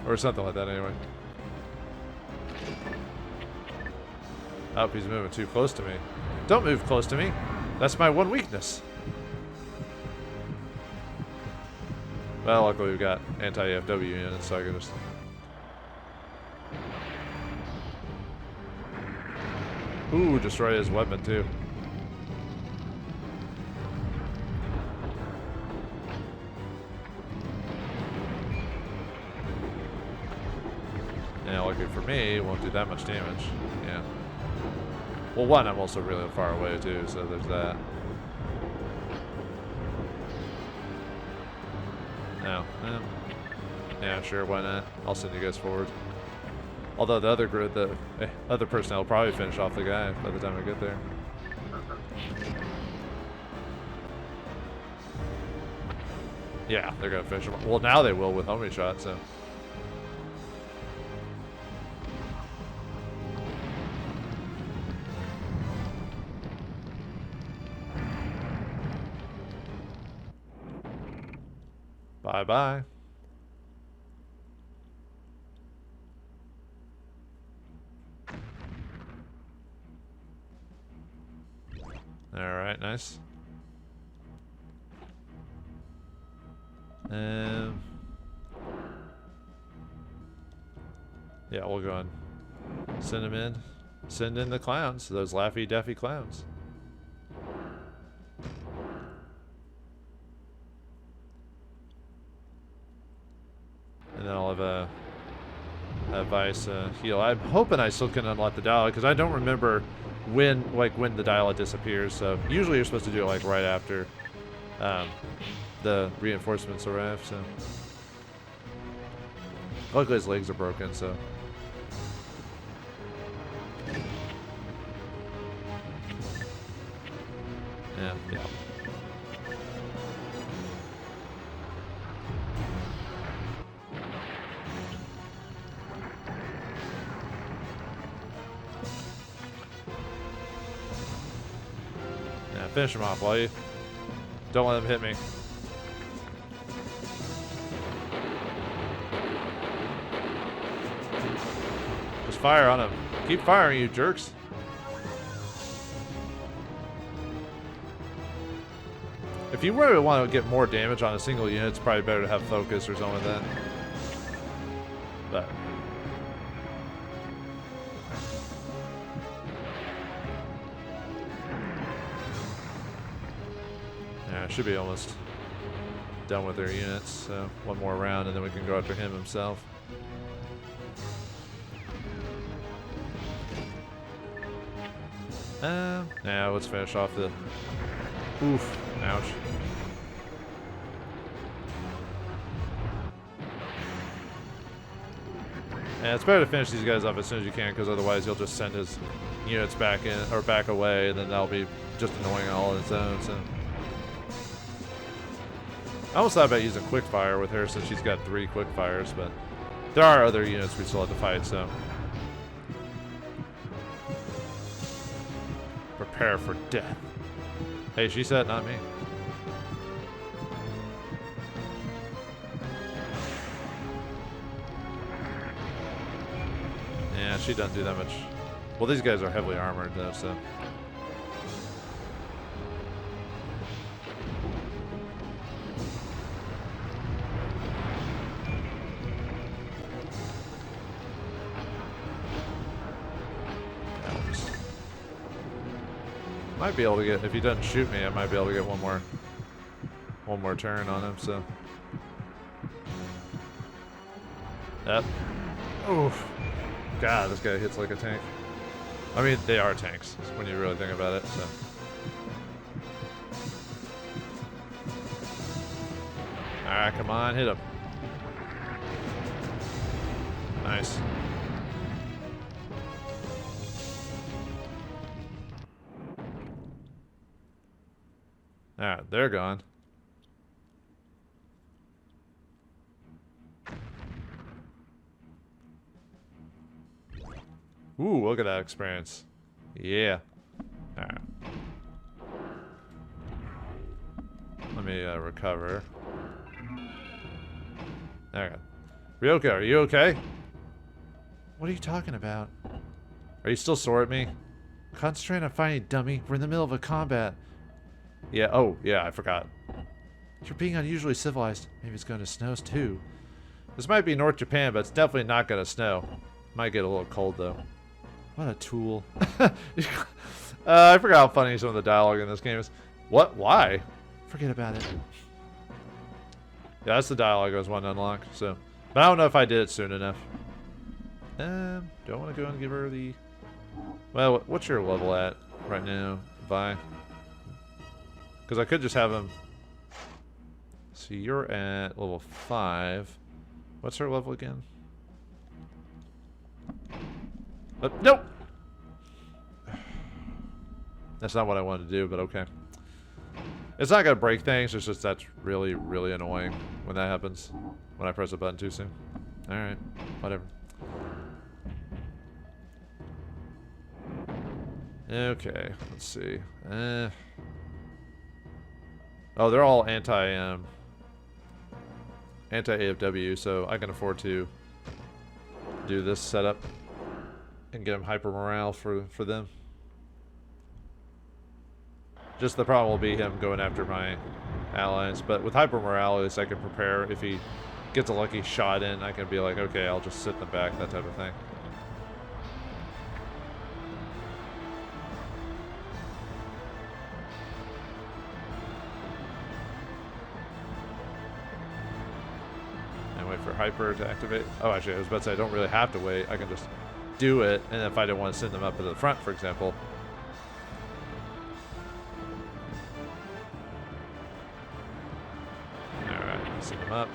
Or something like that, anyway. Oh, he's moving too close to me. Don't move close to me. That's my one weakness. Well, luckily we've got anti-AFW units, so I can just... Ooh, destroy his weapon, too. Yeah, lucky for me, it won't do that much damage. Yeah. Well, one, I'm also really far away, too, so there's that. No. Yeah, sure, why not? I'll send you guys forward. Although the other group, the other personnel will probably finish off the guy by the time I get there. Yeah, they're gonna finish him. Well, now they will with homing shot, so. Bye-bye. Alright, nice. Yeah, we'll go and send them in. Send in the clowns, those Laffy Daffy clowns. And then I'll have a Vice heal. I'm hoping I still can unlock the dial because I don't remember when the dial disappears. So usually you're supposed to do it like right after the reinforcements arrive. So luckily his legs are broken. So yeah. Finish him off, will you? Don't let him hit me. Just fire on him. Keep firing, you jerks. If you really want to get more damage on a single unit, it's probably better to have focus or something like that. But should be almost done with their units, so one more round and then we can go after him himself. Yeah, let's finish off the... Oof, ouch. Yeah, it's better to finish these guys off as soon as you can, because otherwise he'll just send his units back in, or back away, and then that'll be just annoying all on its own, so... I almost thought about using quick fire with her since she's got 3 quick fires, but there are other units we still have to fight, so. Prepare for death. Hey, she said, not me. Yeah, she doesn't do that much. Well, these guys are heavily armored, though, so. Might be able to get, if he doesn't shoot me, I might be able to get one more turn on him, so. Yep. Oof. God, this guy hits like a tank. I mean, they are tanks, when you really think about it, so. Alright, come on, hit him. Nice. Alright, they're gone. Ooh, look at that experience. Yeah. Alright. Let me recover. There we go. Ryoko, are you okay? What are you talking about? Are you still sore at me? Concentrate on fighting, dummy. We're in the middle of a combat. Yeah, oh, yeah, I forgot. You're being unusually civilized. Maybe it's going to snow too. This might be North Japan, but it's definitely not going to snow. Might get a little cold, though. What a tool. I forgot how funny some of the dialogue in this game is. What? Why? Forget about it. Yeah, that's the dialogue I was wanting to unlock, so. But I don't know if I did it soon enough. Do I want to go and give her the... Well, what's your level at right now, Vi? Because I could just have him... See, you're at level 5. What's her level again? Nope! That's not what I wanted to do, but okay. It's not going to break things, it's just that's really, really annoying when that happens. When I press a button too soon. Alright, whatever. Okay, let's see. Oh, they're all anti-AFW, so I can afford to do this setup and get them hyper morale for them. Just the problem will be him going after my allies, but with hyper morale, at least I can prepare. If he gets a lucky shot in, I can be like, okay, I'll just sit in the back, that type of thing. For hyper to activate. Oh, actually, I was about to say I don't really have to wait. I can just do it, and if I didn't want to send them up to the front, for example. Alright, send them up.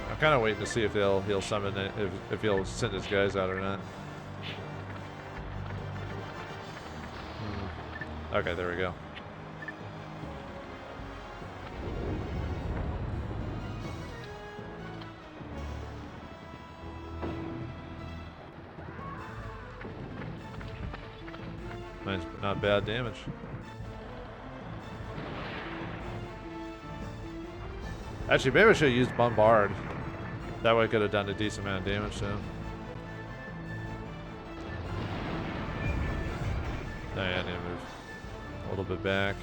I'm kind of waiting to see if he'll summon it, if he'll send his guys out or not. Okay, there we go. Nice, but not bad damage. Actually, maybe I should have used Bombard. That way I could have done a decent amount of damage to him. Oh, yeah, I need to move a little bit back.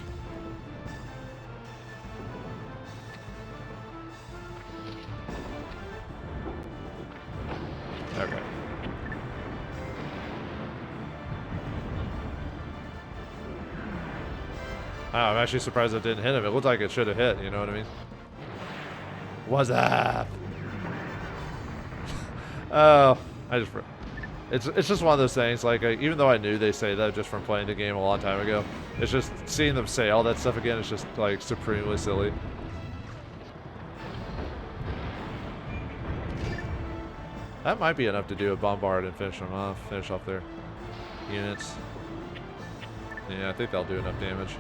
Okay. Wow, I'm actually surprised it didn't hit him. It looked like it should have hit, you know what I mean? What's up? Oh, it's just one of those things, like, even though I knew they say that just from playing the game a long time ago, it's just seeing them say all that stuff again is just, like, supremely silly. That might be enough to do a bombard and finish them off, finish off their units. Yeah, I think they'll do enough damage.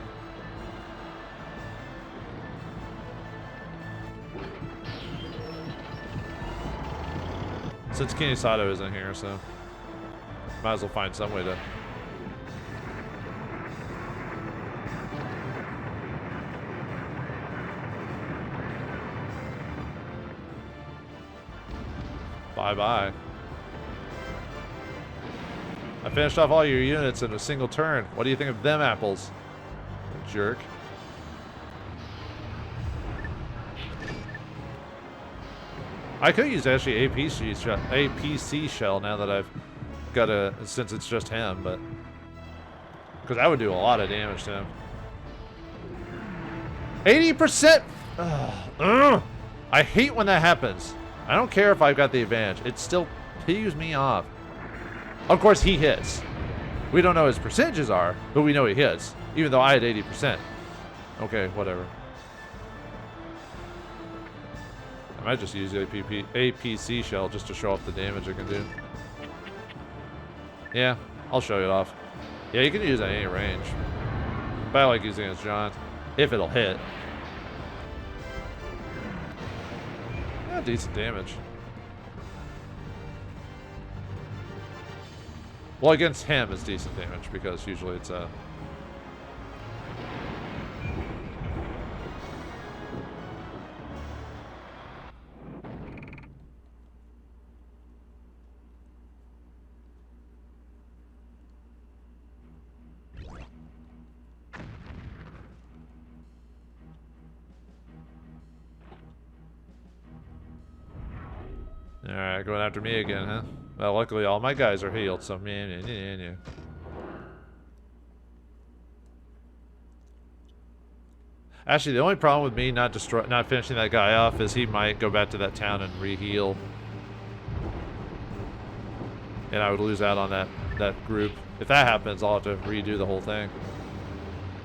Since Kinisato isn't here, so might as well find some way to. Bye-bye. I finished off all your units in a single turn. What do you think of them apples? Jerk. I could use actually APC shell now that I've got since it's just him, but because that would do a lot of damage to him. 80%. I hate when that happens. I don't care if I've got the advantage. It still peeves me off. Of course, he hits. We don't know what his percentages are, but we know he hits, even though I had 80%. Okay, whatever. I might just use the APC shell just to show off the damage I can do. Yeah, I'll show you it off. Yeah, you can use it at any range. But I like using it as John, if it'll hit. Yeah, decent damage. Well, against him it's decent damage because usually it's Alright, going after me again, huh? Well, luckily all my guys are healed, so man. Actually, the only problem with me not finishing that guy off is he might go back to that town and re-heal. And I would lose out on that group. If that happens, I'll have to redo the whole thing.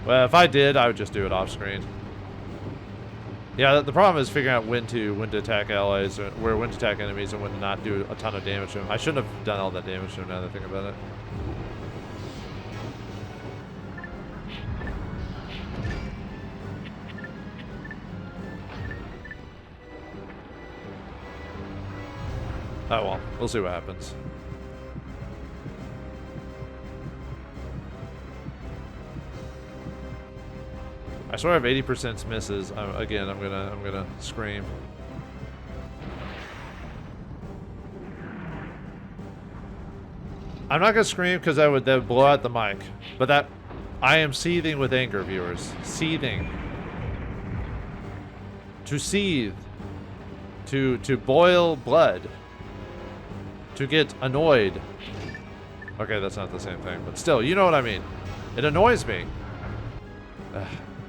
Well, if I did, I would just do it off screen. Yeah, the problem is figuring out when to attack allies, or when to attack enemies, and when to not do a ton of damage to them. I shouldn't have done all that damage to them now that I think about it. Oh well, we'll see what happens. I swear I have 80% misses. Again, I'm gonna scream. I'm not gonna scream because that would blow out the mic. But I am seething with anger, viewers. Seething. To seethe. To boil blood. To get annoyed. Okay, that's not the same thing, but still, you know what I mean. It annoys me.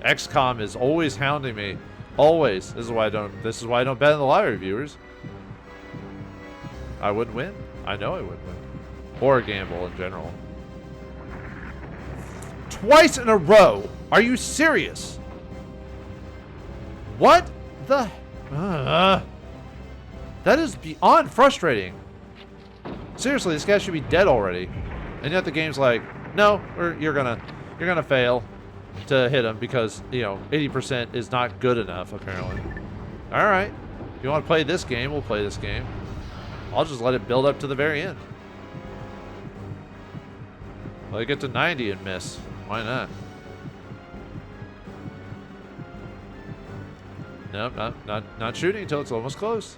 XCOM is always hounding me. Always. This is why I don't bet in the lottery, viewers. I wouldn't win. I know I wouldn't win. Or gamble in general. Twice in a row. Are you serious? What the? That is beyond frustrating. Seriously, this guy should be dead already. And yet the game's like, no, you're gonna fail to hit him because, you know, 80% is not good enough, apparently. Alright. If you want to play this game, we'll play this game. I'll just let it build up to the very end. Well, I get to 90 and miss. Why not? Nope, not shooting until it's almost close.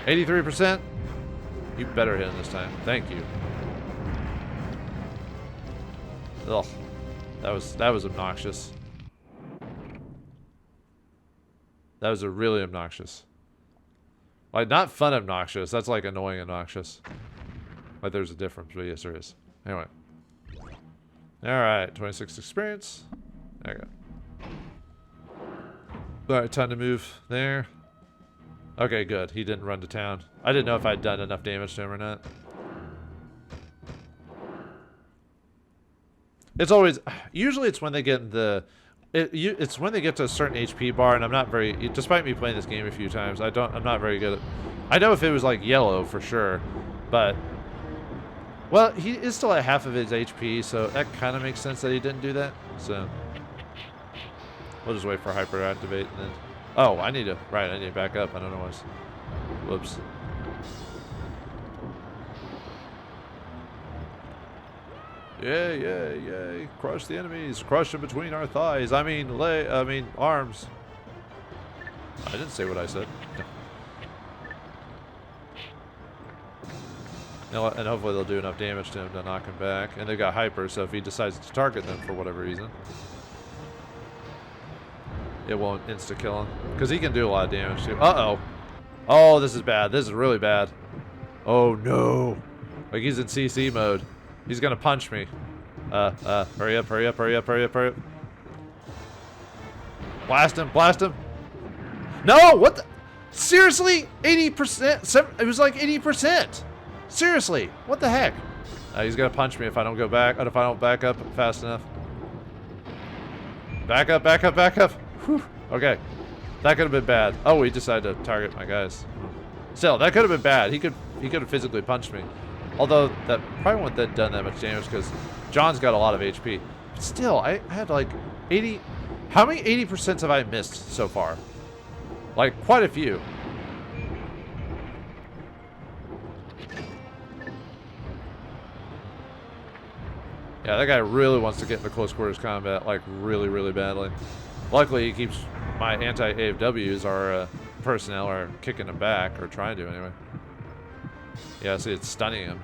83%. You better hit him this time. Thank you. Ugh. That was obnoxious. That was a really obnoxious. Like, not fun obnoxious. That's like annoying obnoxious. Like, there's a difference, but yes, there is. Anyway. Alright, 26 experience. There you go. Alright, time to move there. Okay, good. He didn't run to town. I didn't know if I'd done enough damage to him or not. It's always... Usually it's when they get it's when they get to a certain HP bar, and I'm not very... Despite me playing this game a few times, I'm not very good at... I know if it was like yellow for sure, but... Well, he is still at half of his HP, so that kind of makes sense that he didn't do that. So... We'll just wait for hyper to activate and then... Oh, I need to back up. I don't know what's... Whoops. Yay. Crush the enemies. Crush them between our thighs. I mean, arms. I didn't say what I said. And hopefully they'll do enough damage to him to knock him back. And they've got hyper, so if he decides to target them for whatever reason, it won't insta-kill him. Because he can do a lot of damage too. Uh-oh. Oh, this is bad. This is really bad. Oh, no. Like, he's in CC mode. He's gonna punch me. Hurry up. Blast him. No, what the? Seriously? 80%? It was like 80%. Seriously, what the heck? He's gonna punch me if I don't go back, if I don't back up fast enough. Back up. Whew. Okay, that could have been bad. Oh, he decided to target my guys. Still, that could have been bad. He could have physically punched me. Although that probably wouldn't have done that much damage because John's got a lot of HP. But still, I had like 80. How many 80% have I missed so far? Like quite a few. Yeah, that guy really wants to get into close quarters combat, like really, really badly. Luckily, he keeps my anti-AFWs, our personnel, are kicking him back, or trying to anyway. Yeah, see, it's stunning him.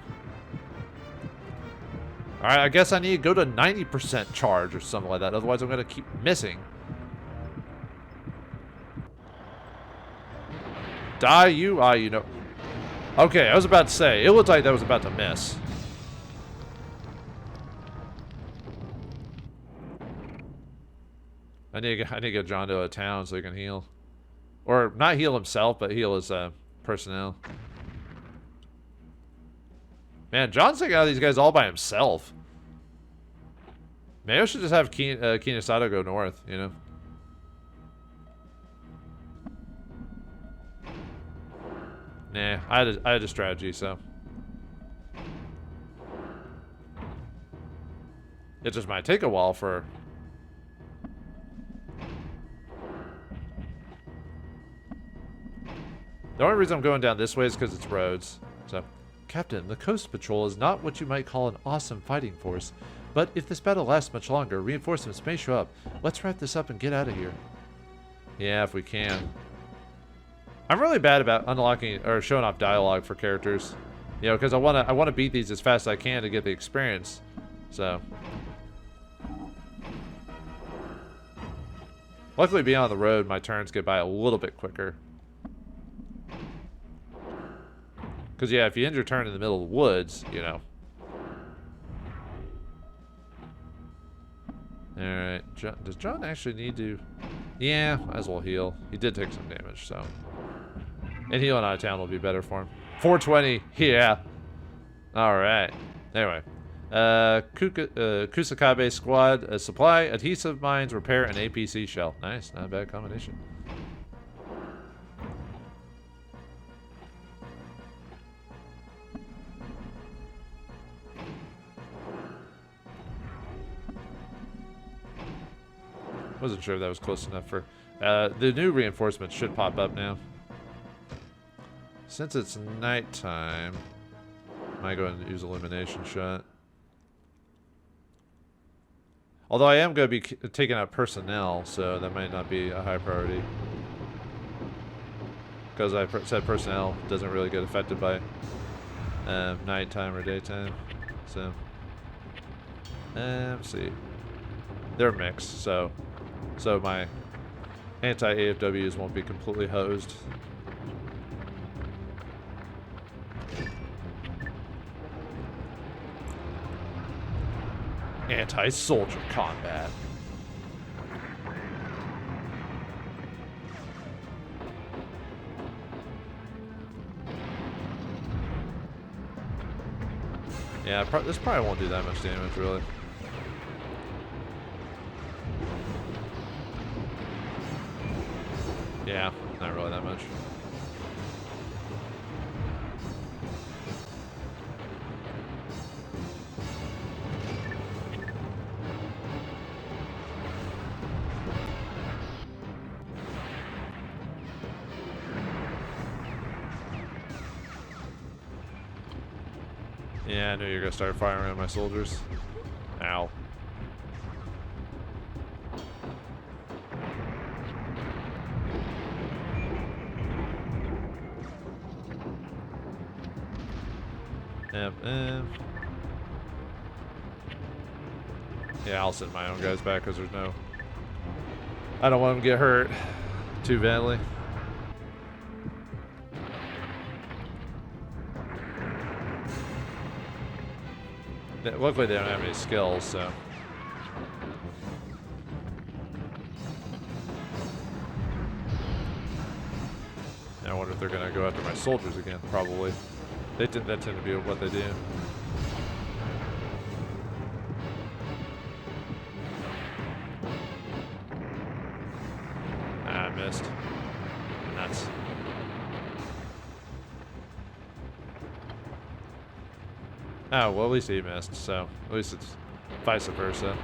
Alright, I guess I need to go to 90% charge or something like that, otherwise I'm going to keep missing. Die, you? Ah, you know. Okay, I was about to say, it looked like that was about to miss. I need to get John to a town so he can heal. Or not heal himself, but heal his personnel. Man, John's taking out these guys all by himself. Maybe I should just have Kinasato go north, you know? Nah, I had a strategy, so. It just might take a while for... The only reason I'm going down this way is because it's roads. So, Captain, the Coast Patrol is not what you might call an awesome fighting force. But if this battle lasts much longer, reinforcements may show up. Let's wrap this up and get out of here. Yeah, if we can. I'm really bad about unlocking or showing off dialogue for characters. You know, because I wanna beat these as fast as I can to get the experience. So. Luckily, being on the road, my turns get by a little bit quicker. Because, yeah, if you end your turn in the middle of the woods, you know. Alright. Does John actually need to... Yeah, might as well heal. He did take some damage, so... And healing out of town will be better for him. 420, yeah. Alright. Anyway. Kusakabe squad, supply, adhesive mines, repair, and APC shell. Nice, not a bad combination. Wasn't sure if that was close enough for... the new reinforcements should pop up now. Since it's nighttime, I might go ahead and use illumination shot. Although I am going to be taking out personnel, so that might not be a high priority. Because I said personnel doesn't really get affected by nighttime or daytime. So, let's see. They're mixed, so my anti-AFWs won't be completely hosed. Anti-soldier combat. Yeah, this probably won't do that much damage, really. Yeah, not really that much. Yeah, I knew you were gonna start firing at my soldiers. Ow. Yep, yeah, I'll send my own guys back because there's no... I don't want them to get hurt too badly. Luckily they don't have any skills, so... I wonder if they're going to go after my soldiers again, probably. That tend to be what they do. Ah, I missed. Nuts. Oh, well, at least he missed, so at least it's vice versa.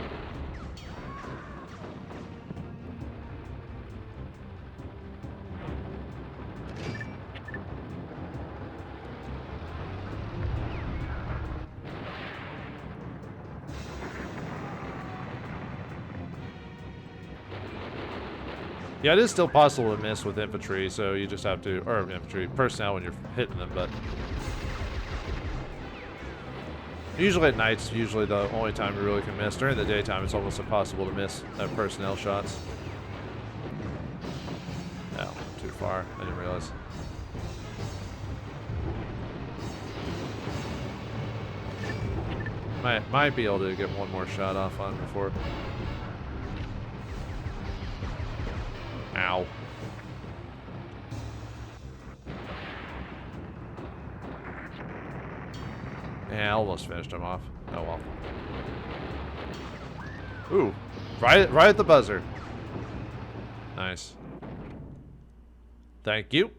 Yeah, it is still possible to miss with infantry, so you just have to, or infantry, personnel when you're hitting them, but usually at night's usually the only time you really can miss. During the daytime, it's almost impossible to miss personnel shots. Oh, too far. I didn't realize. Might be able to get one more shot off on before. Ow. Yeah, I almost finished him off. Oh well. Ooh, right at the buzzer. Nice. Thank you.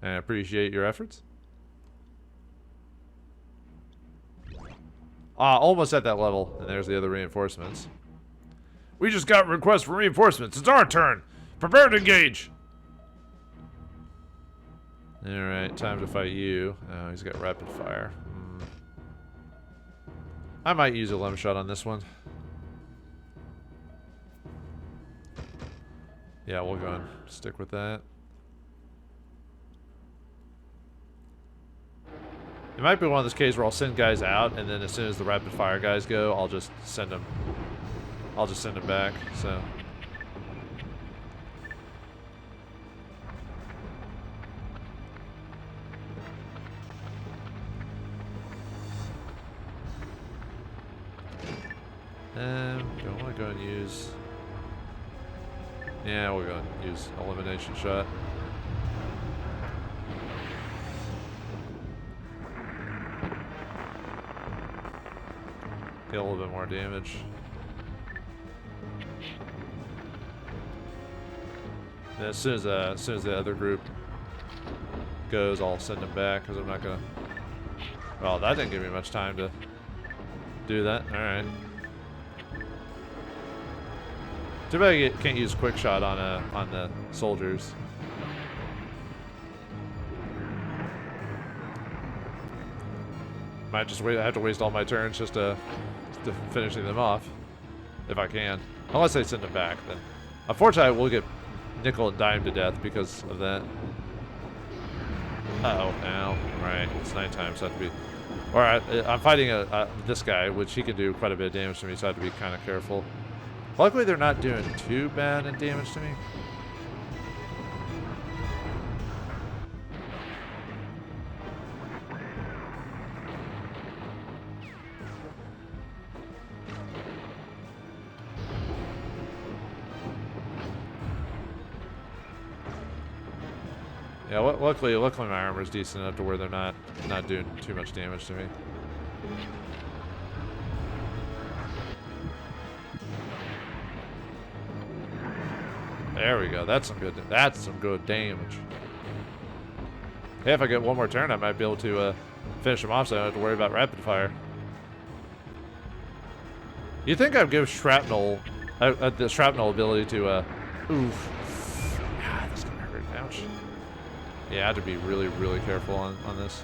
I appreciate your efforts. Almost at that level. And there's the other reinforcements. We just got requests for reinforcements. It's our turn. Prepare to engage. Alright, time to fight you. Oh, he's got rapid fire. I might use a limb shot on this one. Yeah, we'll go and stick with that. It might be one of those cases where I'll send guys out, and then as soon as the rapid fire guys go, I'll just send them. I'll just send them back. So. Do I want to go and use? Yeah, we'll go and use elimination shot. Get a little bit more damage. And as soon as the other group goes, I'll send them back because I'm not gonna. Well, that didn't give me much time to do that. All right. Too bad I can't use quick shot on the soldiers. Might just wait. I have to waste all my turns just to finishing them off, if I can. Unless they send them back, then. Unfortunately, I will get nickel and dime to death because of that. Uh-oh, ow. Right, it's nighttime, so I have to be... Alright, I'm fighting this guy, which he can do quite a bit of damage to me, so I have to be kind of careful. Luckily, they're not doing too bad in damage to me. Yeah, luckily my armor is decent enough to where they're not doing too much damage to me. There we go. That's some good damage. Hey, if I get one more turn, I might be able to finish them off, so I don't have to worry about rapid fire. You think I'd give shrapnel the shrapnel ability to oof. Ah, that's gonna hurt. Ouch. Yeah, I have to be really, really careful on this.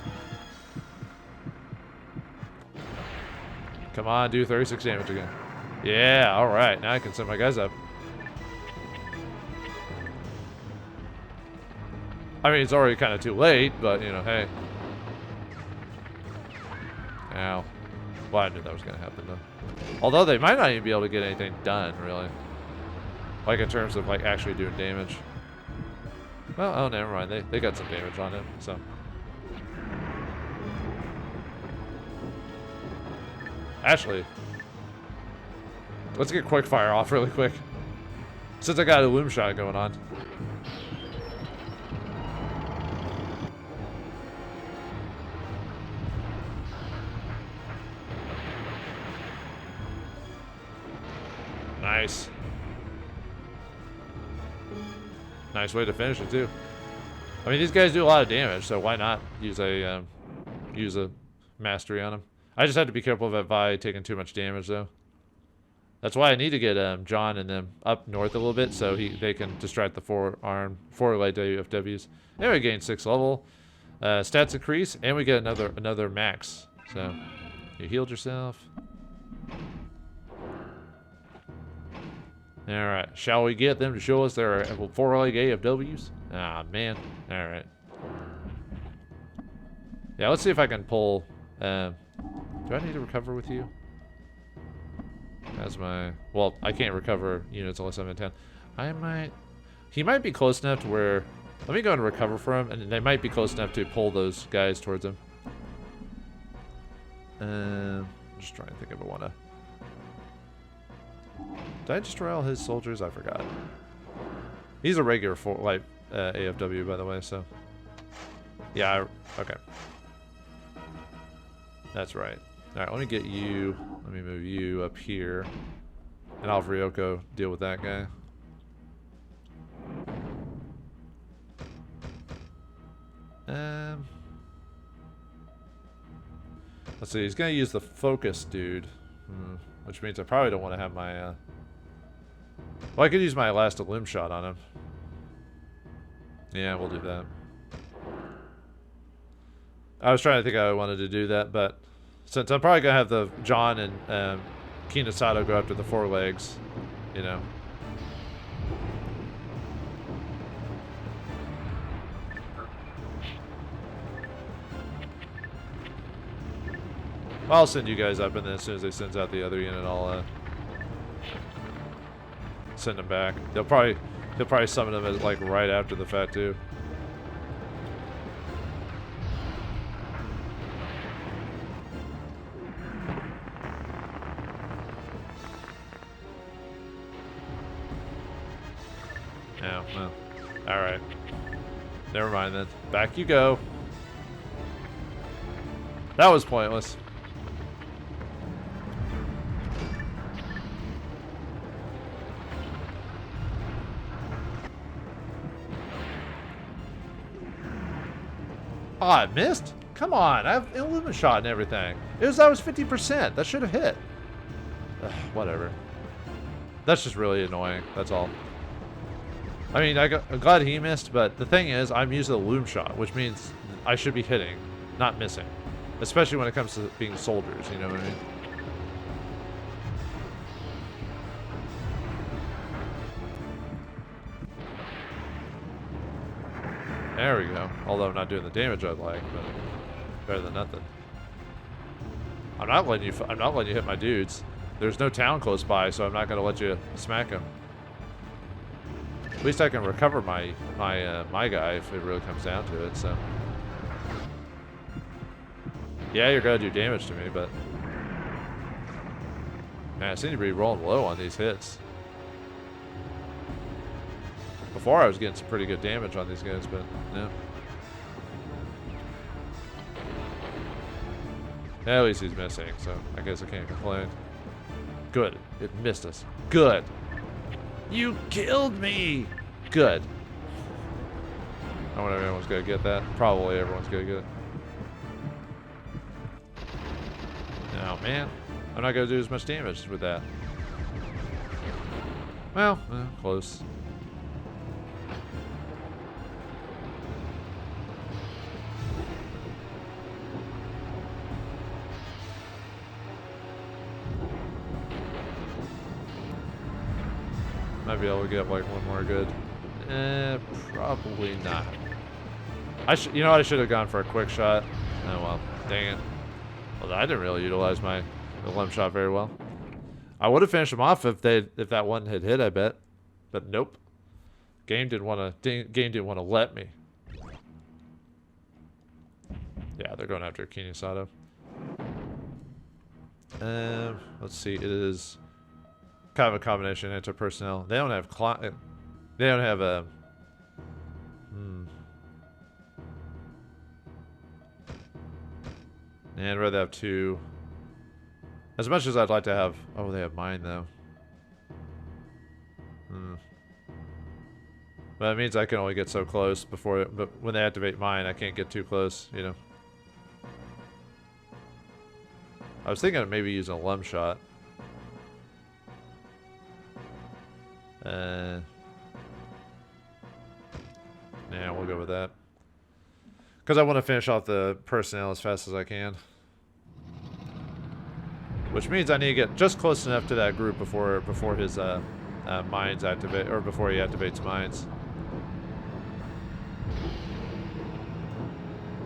Come on, do 36 damage again. Yeah, alright. Now I can send my guys up. I mean, it's already kind of too late, but, you know, hey. Ow. Well, I knew that was going to happen, though. Although they might not even be able to get anything done, really. Like, in terms of, like, actually doing damage. Well, oh, never mind. They got some damage on him, so. Actually, let's get quick fire off really quick. Since I got a loom shot going on. Nice. Nice way to finish it too. I mean, these guys do a lot of damage, so why not use a mastery on them? I just had to be careful of Vi taking too much damage though. That's why I need to get John and them up north a little bit so they can distract the four light WFWs. And we gain 6 level. Stats increase, and we get another max. So you healed yourself. Alright, shall we get them to show us their 4-leg AFWs? Ah, man. Alright. Yeah, let's see if I can pull... do I need to recover with you? That's my... Well, I can't recover units unless I'm in 10. I might... He might be close enough to where... Let me go and recover for him, and they might be close enough to pull those guys towards him. I'm just trying to think if I want to. Did I destroy all his soldiers? I forgot. He's a regular AFW, by the way, so. Yeah, okay. That's right. Alright, let me get you. Let me move you up here. And I'll have Ryoko deal with that guy. Let's see, he's gonna use the focus dude. Which means I probably don't want to have my well, I could use my last limb shot on him. Yeah, we'll do that. I was trying to think how I wanted to do that, but since I'm probably gonna have the John and Kinasato go after the forelegs, you know. I'll send you guys up, and then as soon as they sends out the other unit, I'll send them back. They'll probably summon them as like right after the fact too. Yeah, well, all right. Never mind then. Back you go. That was pointless. Oh, I missed? Come on, I have Illumina shot and everything. That was 50%. That should have hit. Ugh, whatever. That's just really annoying. That's all. I mean, I'm glad he missed, but the thing is, I'm using the loom shot, which means I should be hitting, not missing. Especially when it comes to being soldiers, you know what I mean? There we go. Although I'm not doing the damage I'd like, but better than nothing. I'm not letting you hit my dudes. There's no town close by, so I'm not gonna let you smack him. At least I can recover my guy if it really comes down to it. So yeah, you're gonna do damage to me, but man, I seem to be rolling low on these hits. Before I was getting some pretty good damage on these guys, but no. At least he's missing, so I guess I can't complain. Good. It missed us. Good. You killed me! Good. I wonder if everyone's gonna get that. Probably everyone's gonna get it. Oh man, I'm not gonna do as much damage with that. Well, close. Might be able to get like one more good. Probably not. You know what? I should have gone for a quick shot. Oh well, dang it. Well, I didn't really utilize my limb shot very well. I would have finished him off if that one had hit, I bet. But nope. Game didn't want to let me. Yeah, they're going after Kinisato. Let's see. It is kind of a combination anti-personnel. They don't have a. And I'd rather have two. As much as I'd like to have. Oh, they have mine though. But it means I can only get so close before. But when they activate mine, I can't get too close. You know. I was thinking of maybe using a limb shot. Yeah, we'll go with that. Because I want to finish off the personnel as fast as I can. Which means I need to get just close enough to that group before his mines activate, or before he activates mines.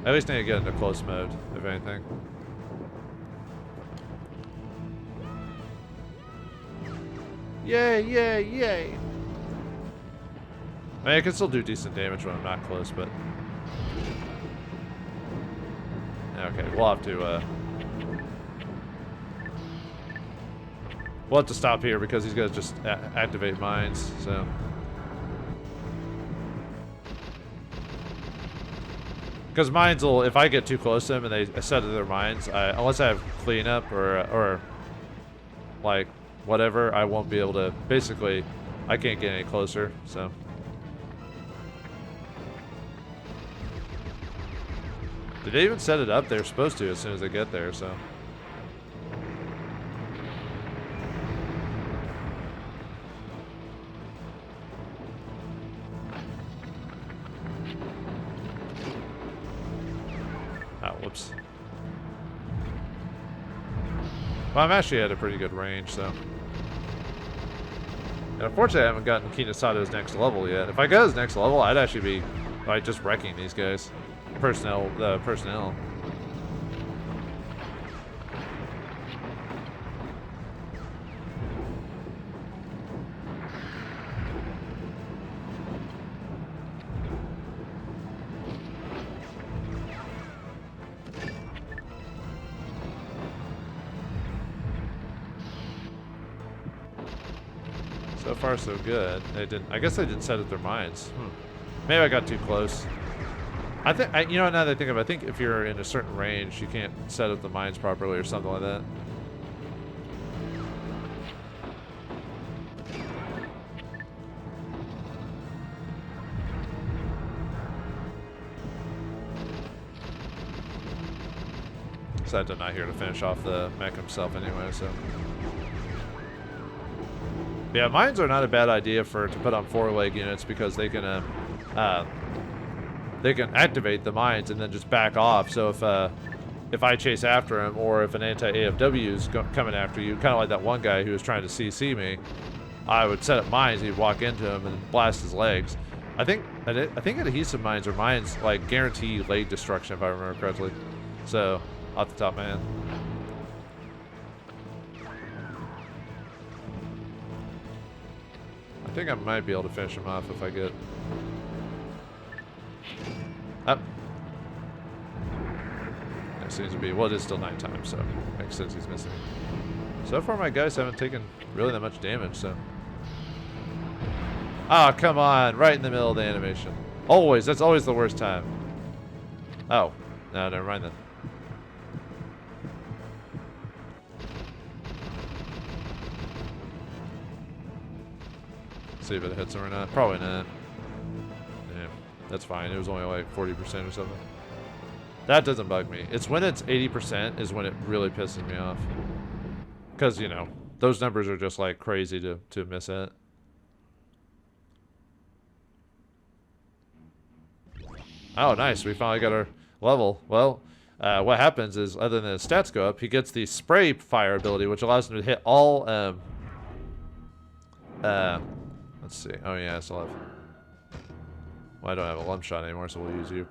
At least I need to get into close mode, if anything. Yay, yay, yay! I mean, I can still do decent damage when I'm not close, but... Okay, we'll have to, we'll have to stop here because he's gonna just activate mines. So. Because mines will, if I get too close to them and they set their mines, unless I have cleanup or like whatever, I won't be able to. Basically, I can't get any closer. So. Did they even set it up? They're supposed to as soon as they get there. So. Whoops. Well, I'm actually at a pretty good range, so. And unfortunately, I haven't gotten Kinesado's next level yet. If I got his next level, I'd actually be like just wrecking these guys. Personnel. So far, so good. They didn't. I guess they didn't set up their mines. Maybe I got too close. I think. You know, now that I think of it, I think if you're in a certain range, you can't set up the mines properly or something like that. So I'm not here to finish off the mech himself anyway. So. Yeah, mines are not a bad idea to put on 4-leg units because they can activate the mines and then just back off. So if I chase after him or if an anti-AFW is coming after you, kind of like that one guy who was trying to CC me, I would set up mines. He'd walk into him and blast his legs. I think adhesive mines are mines like guarantee leg destruction if I remember correctly. So off the top of my head. I think I might be able to finish him off if I get up. It seems to be, well, it is still nighttime, so makes sense he's missing. So far, my guys haven't taken really that much damage, so. Ah, come on, right in the middle of the animation. Always, that's always the worst time. Oh, no, never mind then. See if it hits him or not. Probably not. Yeah, that's fine. It was only like 40% or something. That doesn't bug me. It's when it's 80% is when it really pisses me off. Because, you know, those numbers are just like crazy to miss it. Oh, nice. We finally got our level. Well, what happens is, other than his stats go up, he gets the spray fire ability, which allows him to hit all let's see. Oh yeah, I still have. Well, I don't have a lump shot anymore, so we'll use you.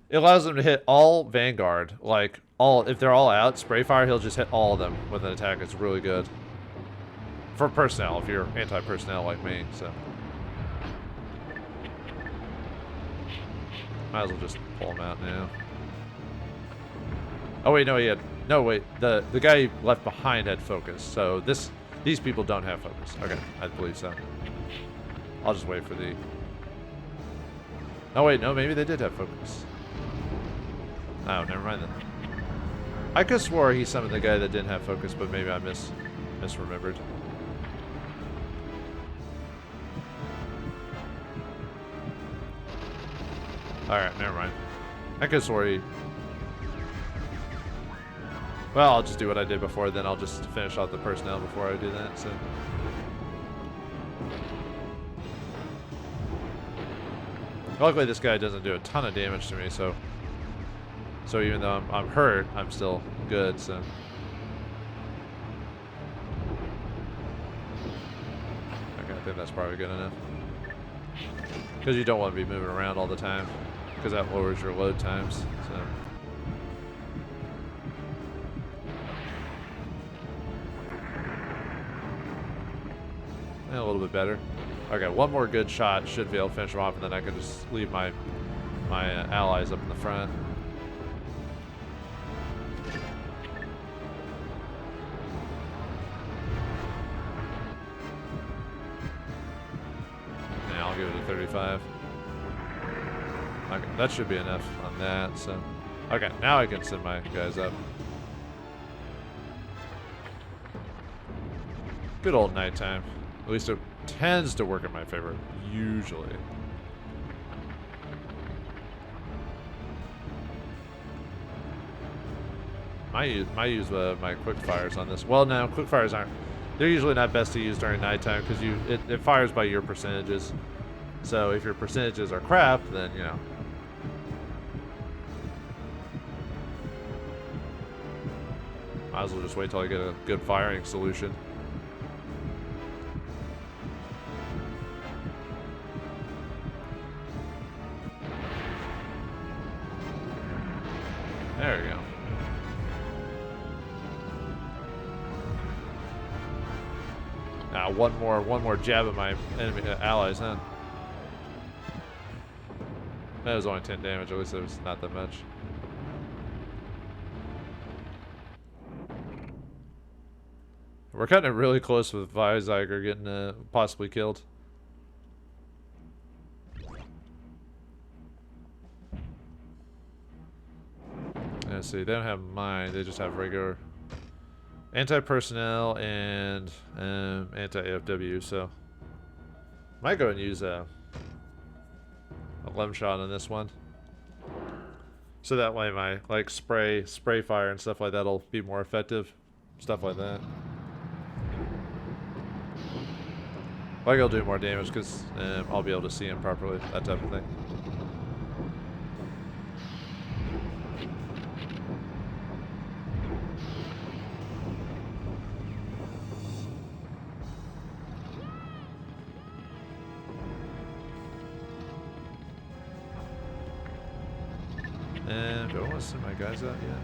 It allows them to hit all Vanguard, like all. If they're all out, spray fire, he'll just hit all of them with an attack. It's really good for personnel. If you're anti-personnel like me, so might as well just pull him out now. Oh wait, no, he had. No wait, the guy left behind had focus. So these people don't have focus. Okay, I believe so. I'll just wait for the... Oh wait, no, maybe they did have focus. Oh, never mind then. I could have swore he summoned the guy that didn't have focus, but maybe I misremembered. Alright, never mind. I could have swore he... Well, I'll just do what I did before, then I'll just finish off the personnel before I do that, so... Luckily, this guy doesn't do a ton of damage to me, so even though I'm hurt, I'm still good, so... Okay, I think that's probably good enough. Because you don't want to be moving around all the time, because that lowers your load times, so... A little bit better. Okay, one more good shot should be able to finish him off, and then I can just leave my allies up in the front. 35. Okay, that should be enough on that, so. Okay, now I can send my guys up. Good old nighttime. At least it tends to work in my favor, usually. I use my quick fires on this. Well, no, quick fires aren't. They're usually not best to use during nighttime because it fires by your percentages. So if your percentages are crap, then you know. Might as well just wait till I get a good firing solution. There we go. One more jab at my enemy allies, huh? That was only 10 damage. At least it was not that much. We're cutting it really close with Vizeiger getting possibly killed. Let's see. They don't have mine. They just have regular anti-personnel and anti-AFW. So might go and use a limb shot on this one. So that way my like spray fire and stuff like that'll be more effective. Stuff like that. Like I'll do more damage because I'll be able to see him properly. That type of thing. And do I want to send my guys out yet?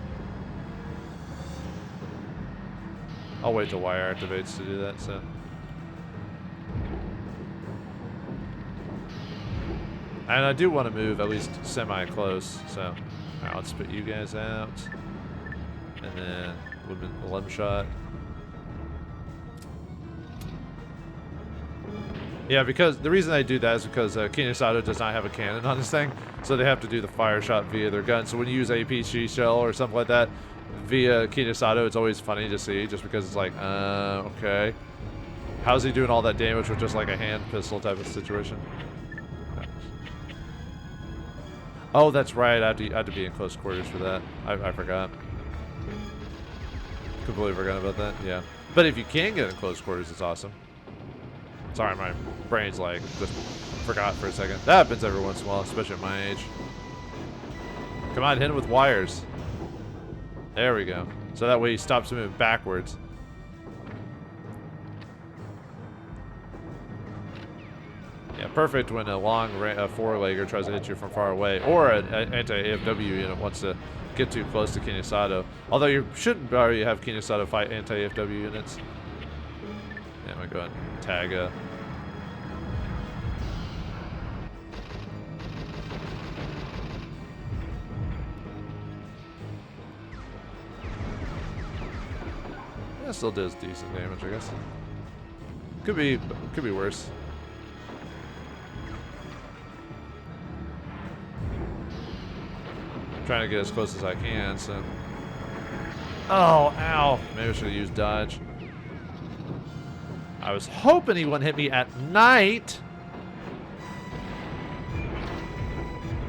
I'll wait till wire activates to do that, so. And I do want to move at least semi-close, so. Alright, let's put you guys out. And then a limb shot. Yeah, because the reason they do that is because Kinosato does not have a cannon on this thing, so they have to do the fire shot via their gun. So when you use APC shell or something like that via Kinosato, it's always funny to see, just because it's like, okay. How's he doing all that damage with just like a hand pistol type of situation? Oh, that's right. I have to be in close quarters for that. I forgot. Completely forgot about that. Yeah. But if you can get in close quarters, it's awesome. Sorry, my brain's like just forgot for a second. That happens every once in a while, especially at my age. Come on, hit him with wires. There we go. So that way he stops moving backwards. Yeah, perfect when a long four-legger tries to hit you from far away, or an anti-AFW unit wants to get too close to Kinosato. Although you shouldn't already have Kinosato fight anti-AFW units. Yeah, I'm gonna go ahead and tag a. Yeah, still does decent damage, I guess. Could be worse. Trying to get as close as I can, so. Oh, ow! Maybe I should have used dodge. I was hoping he wouldn't hit me at night.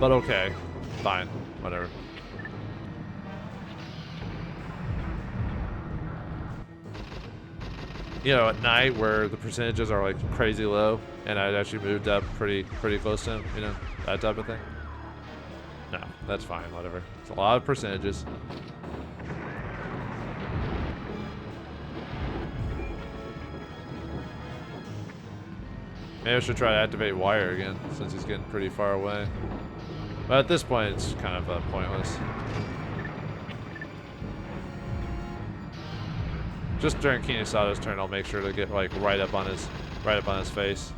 But okay. Fine. Whatever. You know, at night where the percentages are like crazy low and I'd actually moved up pretty close to him, you know, that type of thing. No, that's fine, whatever. It's a lot of percentages. Maybe I should try to activate wire again, since he's getting pretty far away. But at this point, it's kind of pointless. Just during Kinosato's turn, I'll make sure to get like right up on his face.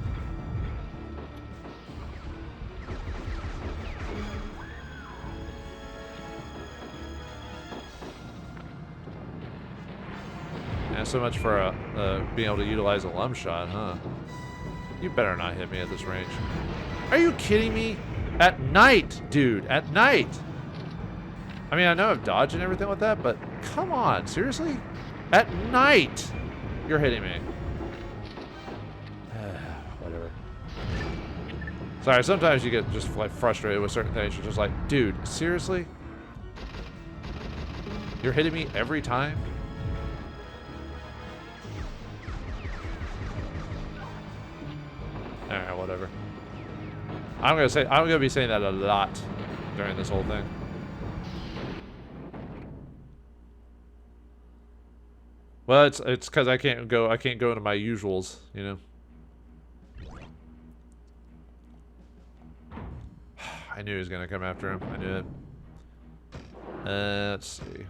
Yeah, so much for being able to utilize a lump shot, huh? You better not hit me at this range. Are you kidding me? At night, dude. At night. I mean, I know I've dodged and everything like that, but come on. Seriously? At night. You're hitting me. Whatever. Sorry, sometimes you get just like frustrated with certain things. You're just like, dude, seriously? You're hitting me every time? Alright, whatever. I'm gonna be saying that a lot during this whole thing. Well, it's because I can't go into my usuals, you know. I knew he was gonna come after him. I knew it. Let's see.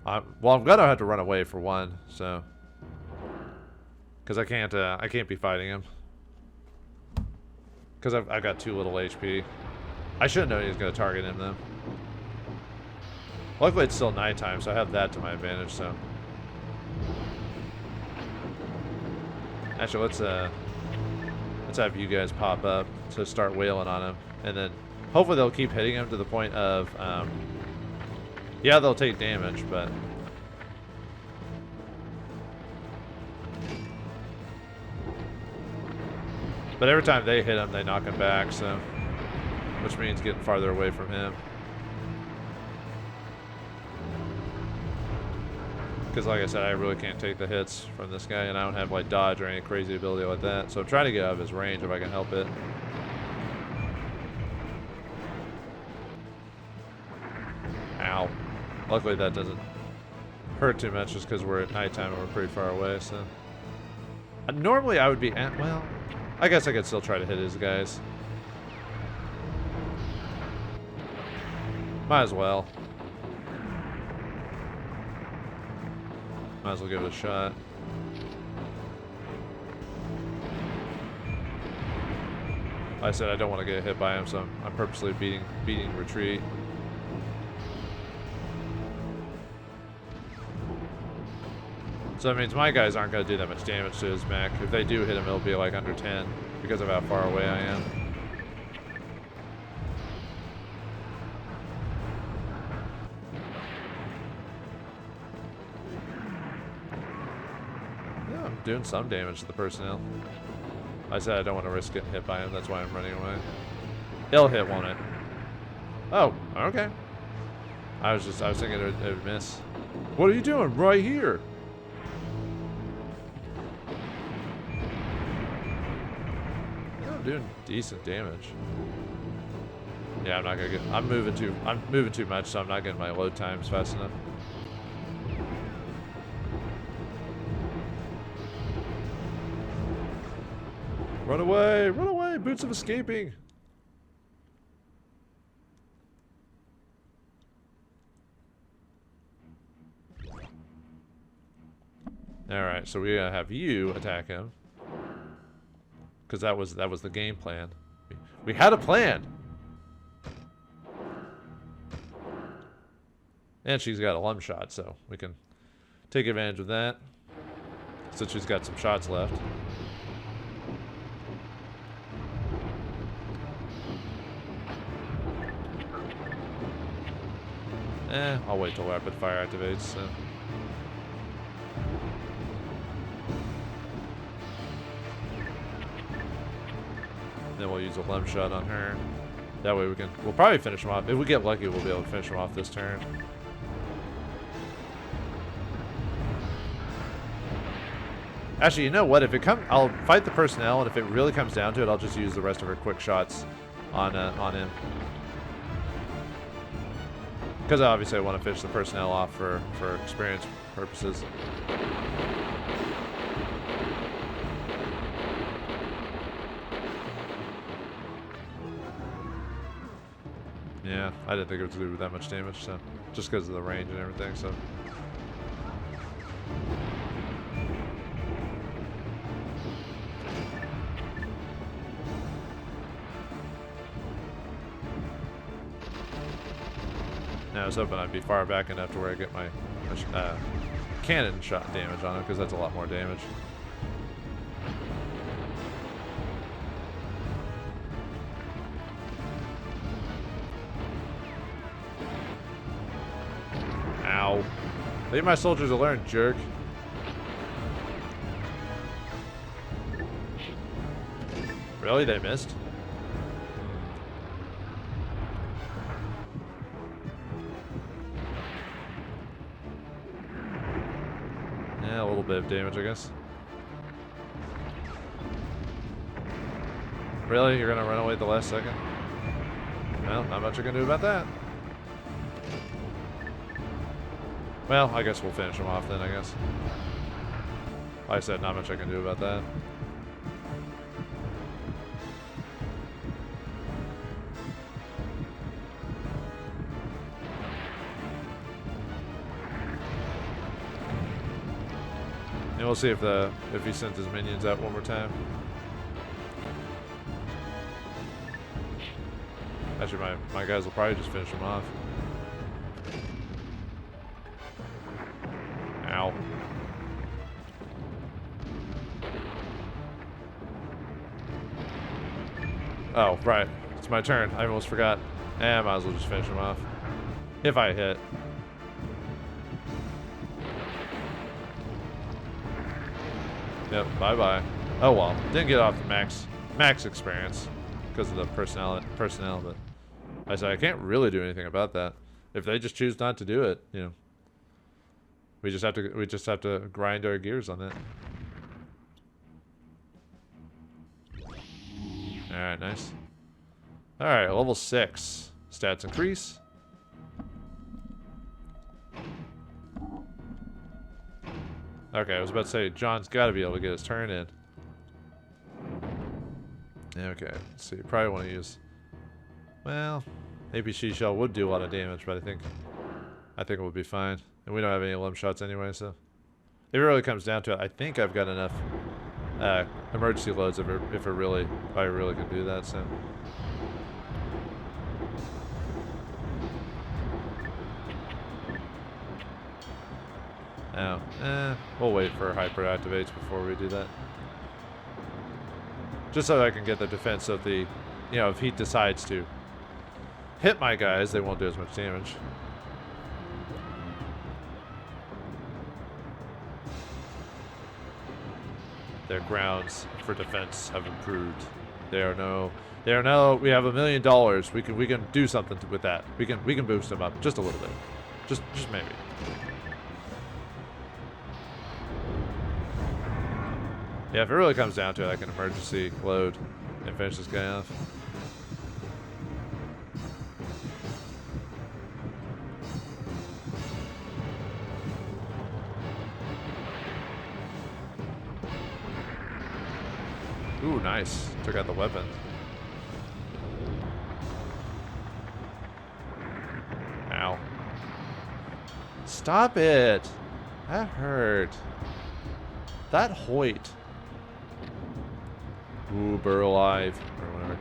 Well, I'm gonna have to run away for one, so. Because I can't be fighting him. Because I've got too little HP. I should have known he was going to target him, though. Luckily, it's still nighttime, so I have that to my advantage, so. Actually, let's have you guys pop up to start wailing on him. And then, hopefully they'll keep hitting him to the point of, yeah, they'll take damage, but. But every time they hit him, they knock him back, so. Which means getting farther away from him. Because like I said, I really can't take the hits from this guy, and I don't have like dodge or any crazy ability like that. So I'm trying to get out of his range if I can help it. Ow. Luckily that doesn't hurt too much just because we're at nighttime and we're pretty far away, so. Normally I would be at, well, I guess I could still try to hit his guys. Might as well. Might as well give it a shot. Like I said, I don't want to get hit by him, so I'm purposely beating retreat. So that means my guys aren't going to do that much damage to his mech. If they do hit him, it'll be like under 10 because of how far away I am. Yeah, I'm doing some damage to the personnel. I said I don't want to risk getting hit by him. That's why I'm running away. It'll hit, won't it? Oh, okay. I was thinking it would miss. What are you doing right here? Doing decent damage. Yeah, I'm not gonna get. I'm moving too much, so I'm not getting my load times fast enough. Run away! Run away! Boots of escaping. All right, so we're gonna have you attack him. Because that was the game plan. We had a plan. And she's got a lump shot, so we can take advantage of that. Since she's got some shots left. I'll wait till rapid fire activates, so. Then we'll use a lump shot on her. That way we'll probably finish him off. If we get lucky, we'll be able to finish him off this turn. Actually, you know what? If it I'll fight the personnel, and if it really comes down to it, I'll just use the rest of her quick shots on him. Because obviously I want to finish the personnel off for experience purposes. Yeah, I didn't think it would do that much damage, so just because of the range and everything, so. Now I was hoping I'd be far back enough to where I get my cannon shot damage on him, because that's a lot more damage. Leave my soldiers alone, jerk. Really? They missed? Yeah, a little bit of damage, I guess. Really? You're gonna run away at the last second? Well, not much I can do about that. Well, I guess we'll finish him off then, I guess. Like I said, not much I can do about that. And we'll see if he sent his minions out one more time. Actually, my guys will probably just finish him off. Ow. Oh, right. It's my turn. I almost forgot. I might as well just finish him off. If I hit. Yep, bye-bye. Oh well. Didn't get off the max experience because of the personnel, but I said I can't really do anything about that. If they just choose not to do it, you know. We just have to grind our gears on that. Alright, nice. Alright, level 6. Stats increase. Okay, I was about to say, John's got to be able to get his turn in. Okay, let's see. Probably want to use... Well, APC shell would do a lot of damage, but I think it would be fine. And we don't have any limb shots anyway, so... If it really comes down to it, I think I've got enough emergency loads if I really can do that, so... Oh, we'll wait for hyper activates before we do that. Just so I can get the defense of the, you know, if he decides to hit my guys, they won't do as much damage. Their grounds for defense have improved. We have $1 million. We can do something with that. We can boost them up just a little bit. Just maybe. Yeah, if it really comes down to it, I can emergency load and finish this guy off. Ooh, nice. Took out the weapon. Ow. Stop it! That hurt. That Hoyt. Ooh, Burrow Alive, or whatever.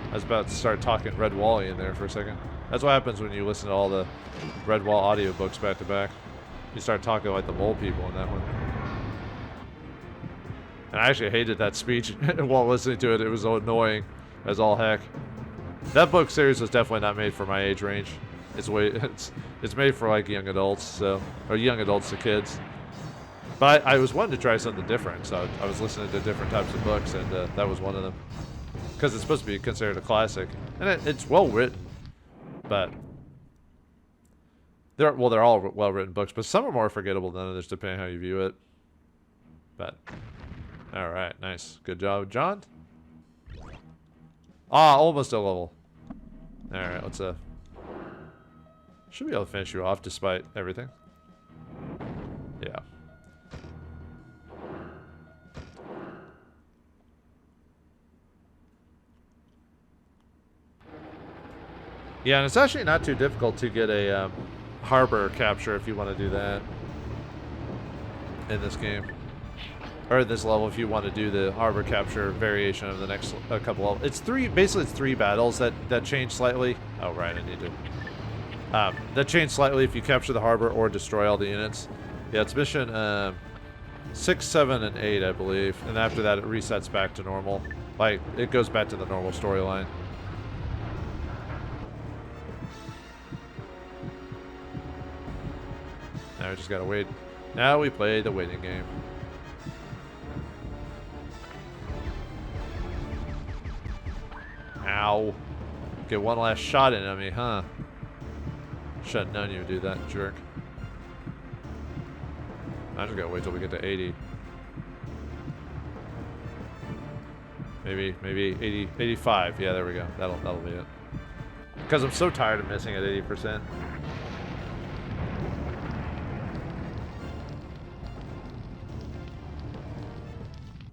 I was about to start talking Red Wally in there for a second. That's what happens when you listen to all the Red Wall audiobooks back to back. You start talking like the mole people in that one. And I actually hated that speech while listening to it. It was so annoying as all heck. That book series was definitely not made for my age range. It's made for like young adults, or young adults to kids. But I was wanting to try something different, so I was listening to different types of books, and that was one of them. Because it's supposed to be considered a classic, and it's well written, but they're all well written books, but some are more forgettable than others depending on how you view it. But all right, nice, good job, John. Almost a level. All right, let's should be able to finish you off despite everything. Yeah. Yeah, and it's actually not too difficult to get a harbor capture if you want to do that in this game. Or this level if you want to do the harbor capture variation of the next couple levels. It's three battles that change slightly. Oh, right, I need to... that change slightly if you capture the harbor or destroy all the units. Yeah, it's mission 6, 7, and 8, I believe. And after that, it resets back to normal. Like, it goes back to the normal storyline. Now we just gotta wait. Now we play the waiting game. Ow. Get one last shot in on me, huh? Should've known you would do that, jerk. I just gotta wait till we get to 80. Maybe 80, 85. Yeah, there we go. That'll be it. Because I'm so tired of missing at 80%.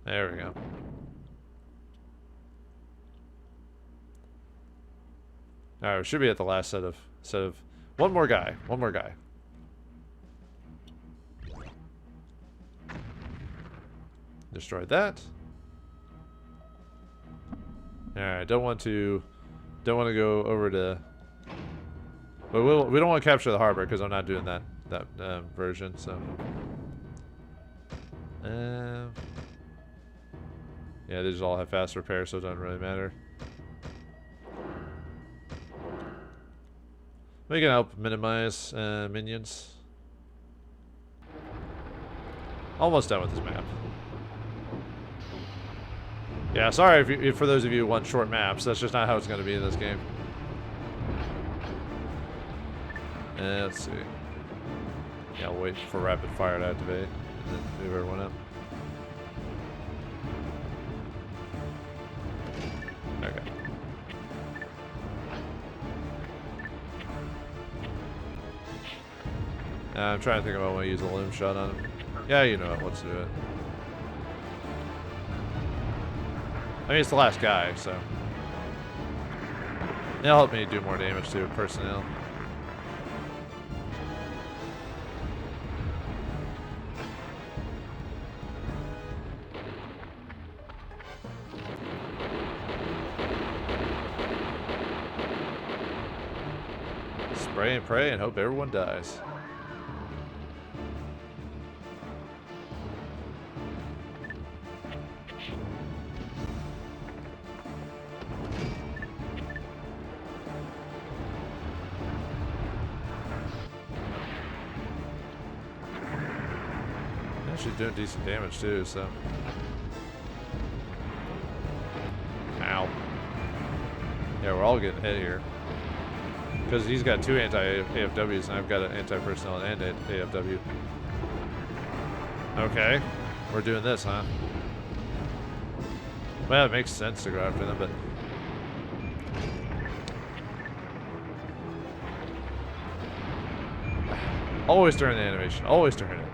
There we go. Alright, we should be at the last set of one more guy. One more guy. Destroyed that. Alright, don't want to go over to. But we don't want to capture the harbor because I'm not doing that version. So. Yeah, they just all have fast repair, so it doesn't really matter. We can help minimize minions. Almost done with this map. Yeah, sorry if for those of you who want short maps. That's just not how it's going to be in this game. Let's see. Yeah, I'll wait for rapid fire to activate and then move everyone up. Okay. I'm trying to think if I want to use a limb shot on him. Yeah, you know what. Let's do it. I mean, it's the last guy, so. It'll help me do more damage to personnel. Spray and pray and hope everyone dies. She's doing decent damage too, so. Ow. Yeah, we're all getting hit here. Because he's got two anti-AFWs and I've got an anti-personnel and AFW. Okay. We're doing this, huh? Well, it makes sense to go after them, but. Always during the animation. Always during it.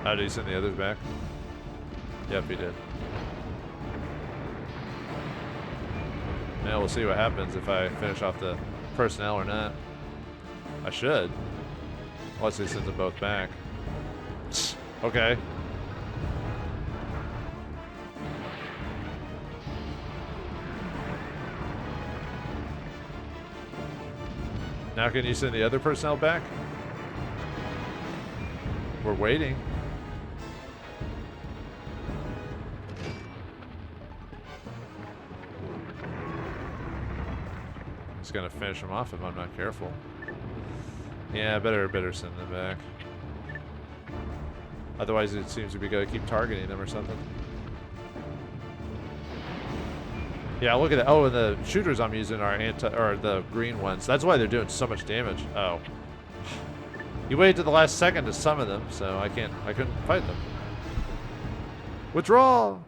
How did he send the others back? Yep, he did. Yeah, we'll see what happens if I finish off the personnel or not. I should. Unless he sends them both back. Okay. Now can you send the other personnel back? We're waiting. It's gonna finish him off if I'm not careful. Yeah, better send them back. Otherwise, it seems to be gonna keep targeting them or something. Yeah, look at that. Oh, and the shooters I'm using are the green ones. That's why they're doing so much damage. Oh, you waited to the last second to summon them, so I couldn't fight them. Withdraw.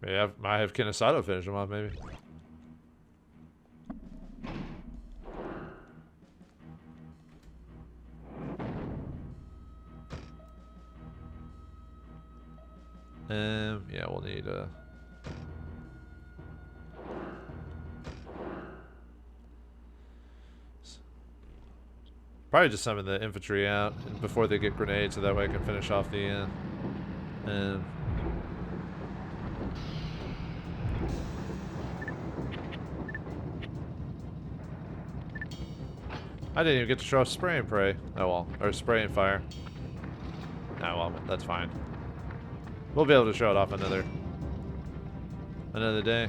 Maybe I might have Kinosato finish him off, maybe. Yeah, we'll need probably just summon the infantry out before they get grenades, so that way I can finish off the I didn't even get to show off spray and pray. Oh well, or spray and fire. Oh well, that's fine. We'll be able to show it off another day.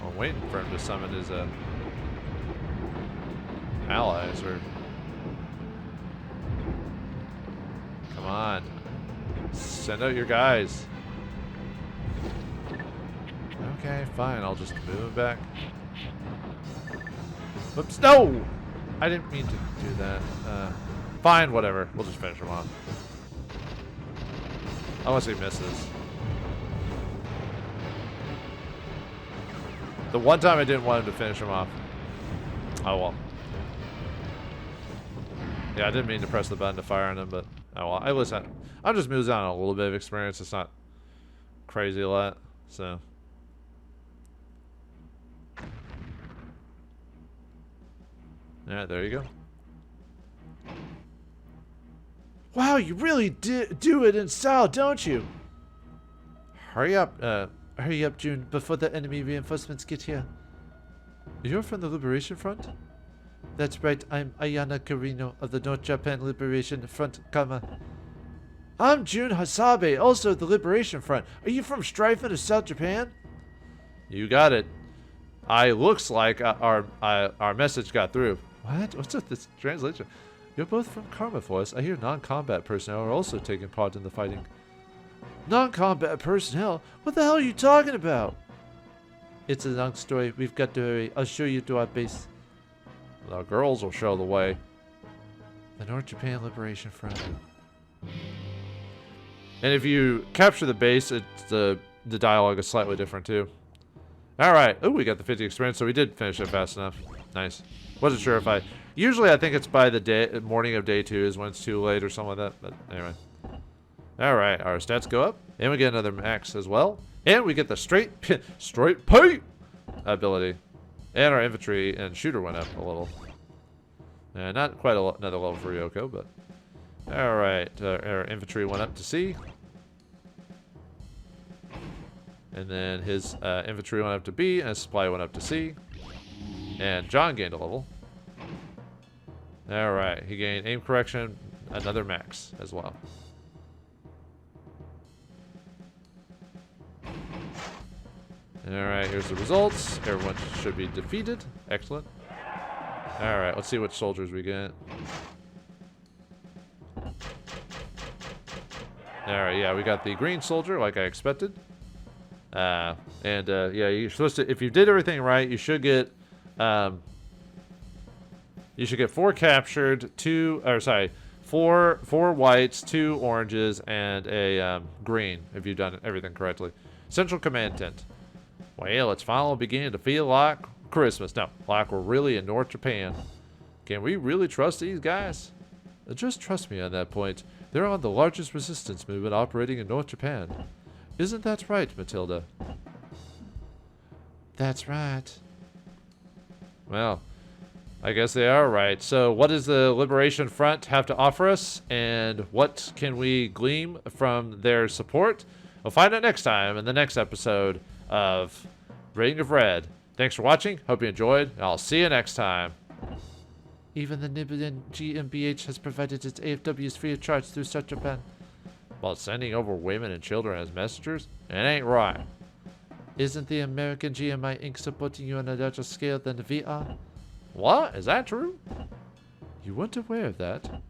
I'm waiting for him to summon his allies, or come on, send out your guys. Okay, fine. I'll just move him back. Oops, no! I didn't mean to do that. Fine, whatever. We'll just finish him off. Unless he misses. The one time I didn't want him to finish him off. Oh well. Yeah, I didn't mean to press the button to fire on him, but oh well. I'm just moving on a little bit of experience. It's not crazy a lot, so. Yeah, there you go. Wow, you really do it in style, don't you? Hurry up, June, before the enemy reinforcements get here. You're from the Liberation Front? That's right, I'm Ayana Carino of the North Japan Liberation Front, I'm Jun Hasabe, also of the Liberation Front. Are you from Strifen of South Japan? You got it. Looks like our message got through. What? What's with this translation? You're both from Karma Force. I hear non-combat personnel are also taking part in the fighting. Non-combat personnel? What the hell are you talking about? It's a long story. We've got to hurry. I'll show you to our base. The girls will show the way. The North Japan Liberation Front. And if you capture the base, the dialogue is slightly different too. Alright. Oh, we got the 50 experience, so we did finish it fast enough. Nice. Wasn't sure if usually I think it's by the morning of day 2 is when it's too late or something like that, but anyway. Alright, our stats go up, and we get another max as well. And we get the straight pay ability. And our infantry and shooter went up a little. Not quite another level for Ryoko, but. Alright, our infantry went up to C. And then his infantry went up to B, and his supply went up to C. And John gained a level. Alright, he gained aim correction, another max as well. Alright, here's the results. Everyone should be defeated. Excellent. Alright, let's see what soldiers we get. Alright, yeah, we got the green soldier like I expected. Yeah, you're supposed to, if you did everything right, you should get 4 captured, 4 whites, 2 oranges, and a green if you've done everything correctly. Central Command Tent. Well, it's finally beginning to feel like Christmas. No, like we're really in North Japan. Can we really trust these guys? Just trust me on that point. They're on the largest resistance movement operating in North Japan. Isn't that right, Matilda? That's right. Well, I guess they are right. So what does the Liberation Front have to offer us? And what can we glean from their support? We'll find out next time in the next episode of Ring of Red. Thanks for watching. Hope you enjoyed. And I'll see you next time. Even the Nibian GmbH has provided its AFWs free of charge through South Japan. While sending over women and children as messengers? It ain't right. Isn't the American GMI Inc. supporting you on a larger scale than the VR? What? Is that true? You weren't aware of that?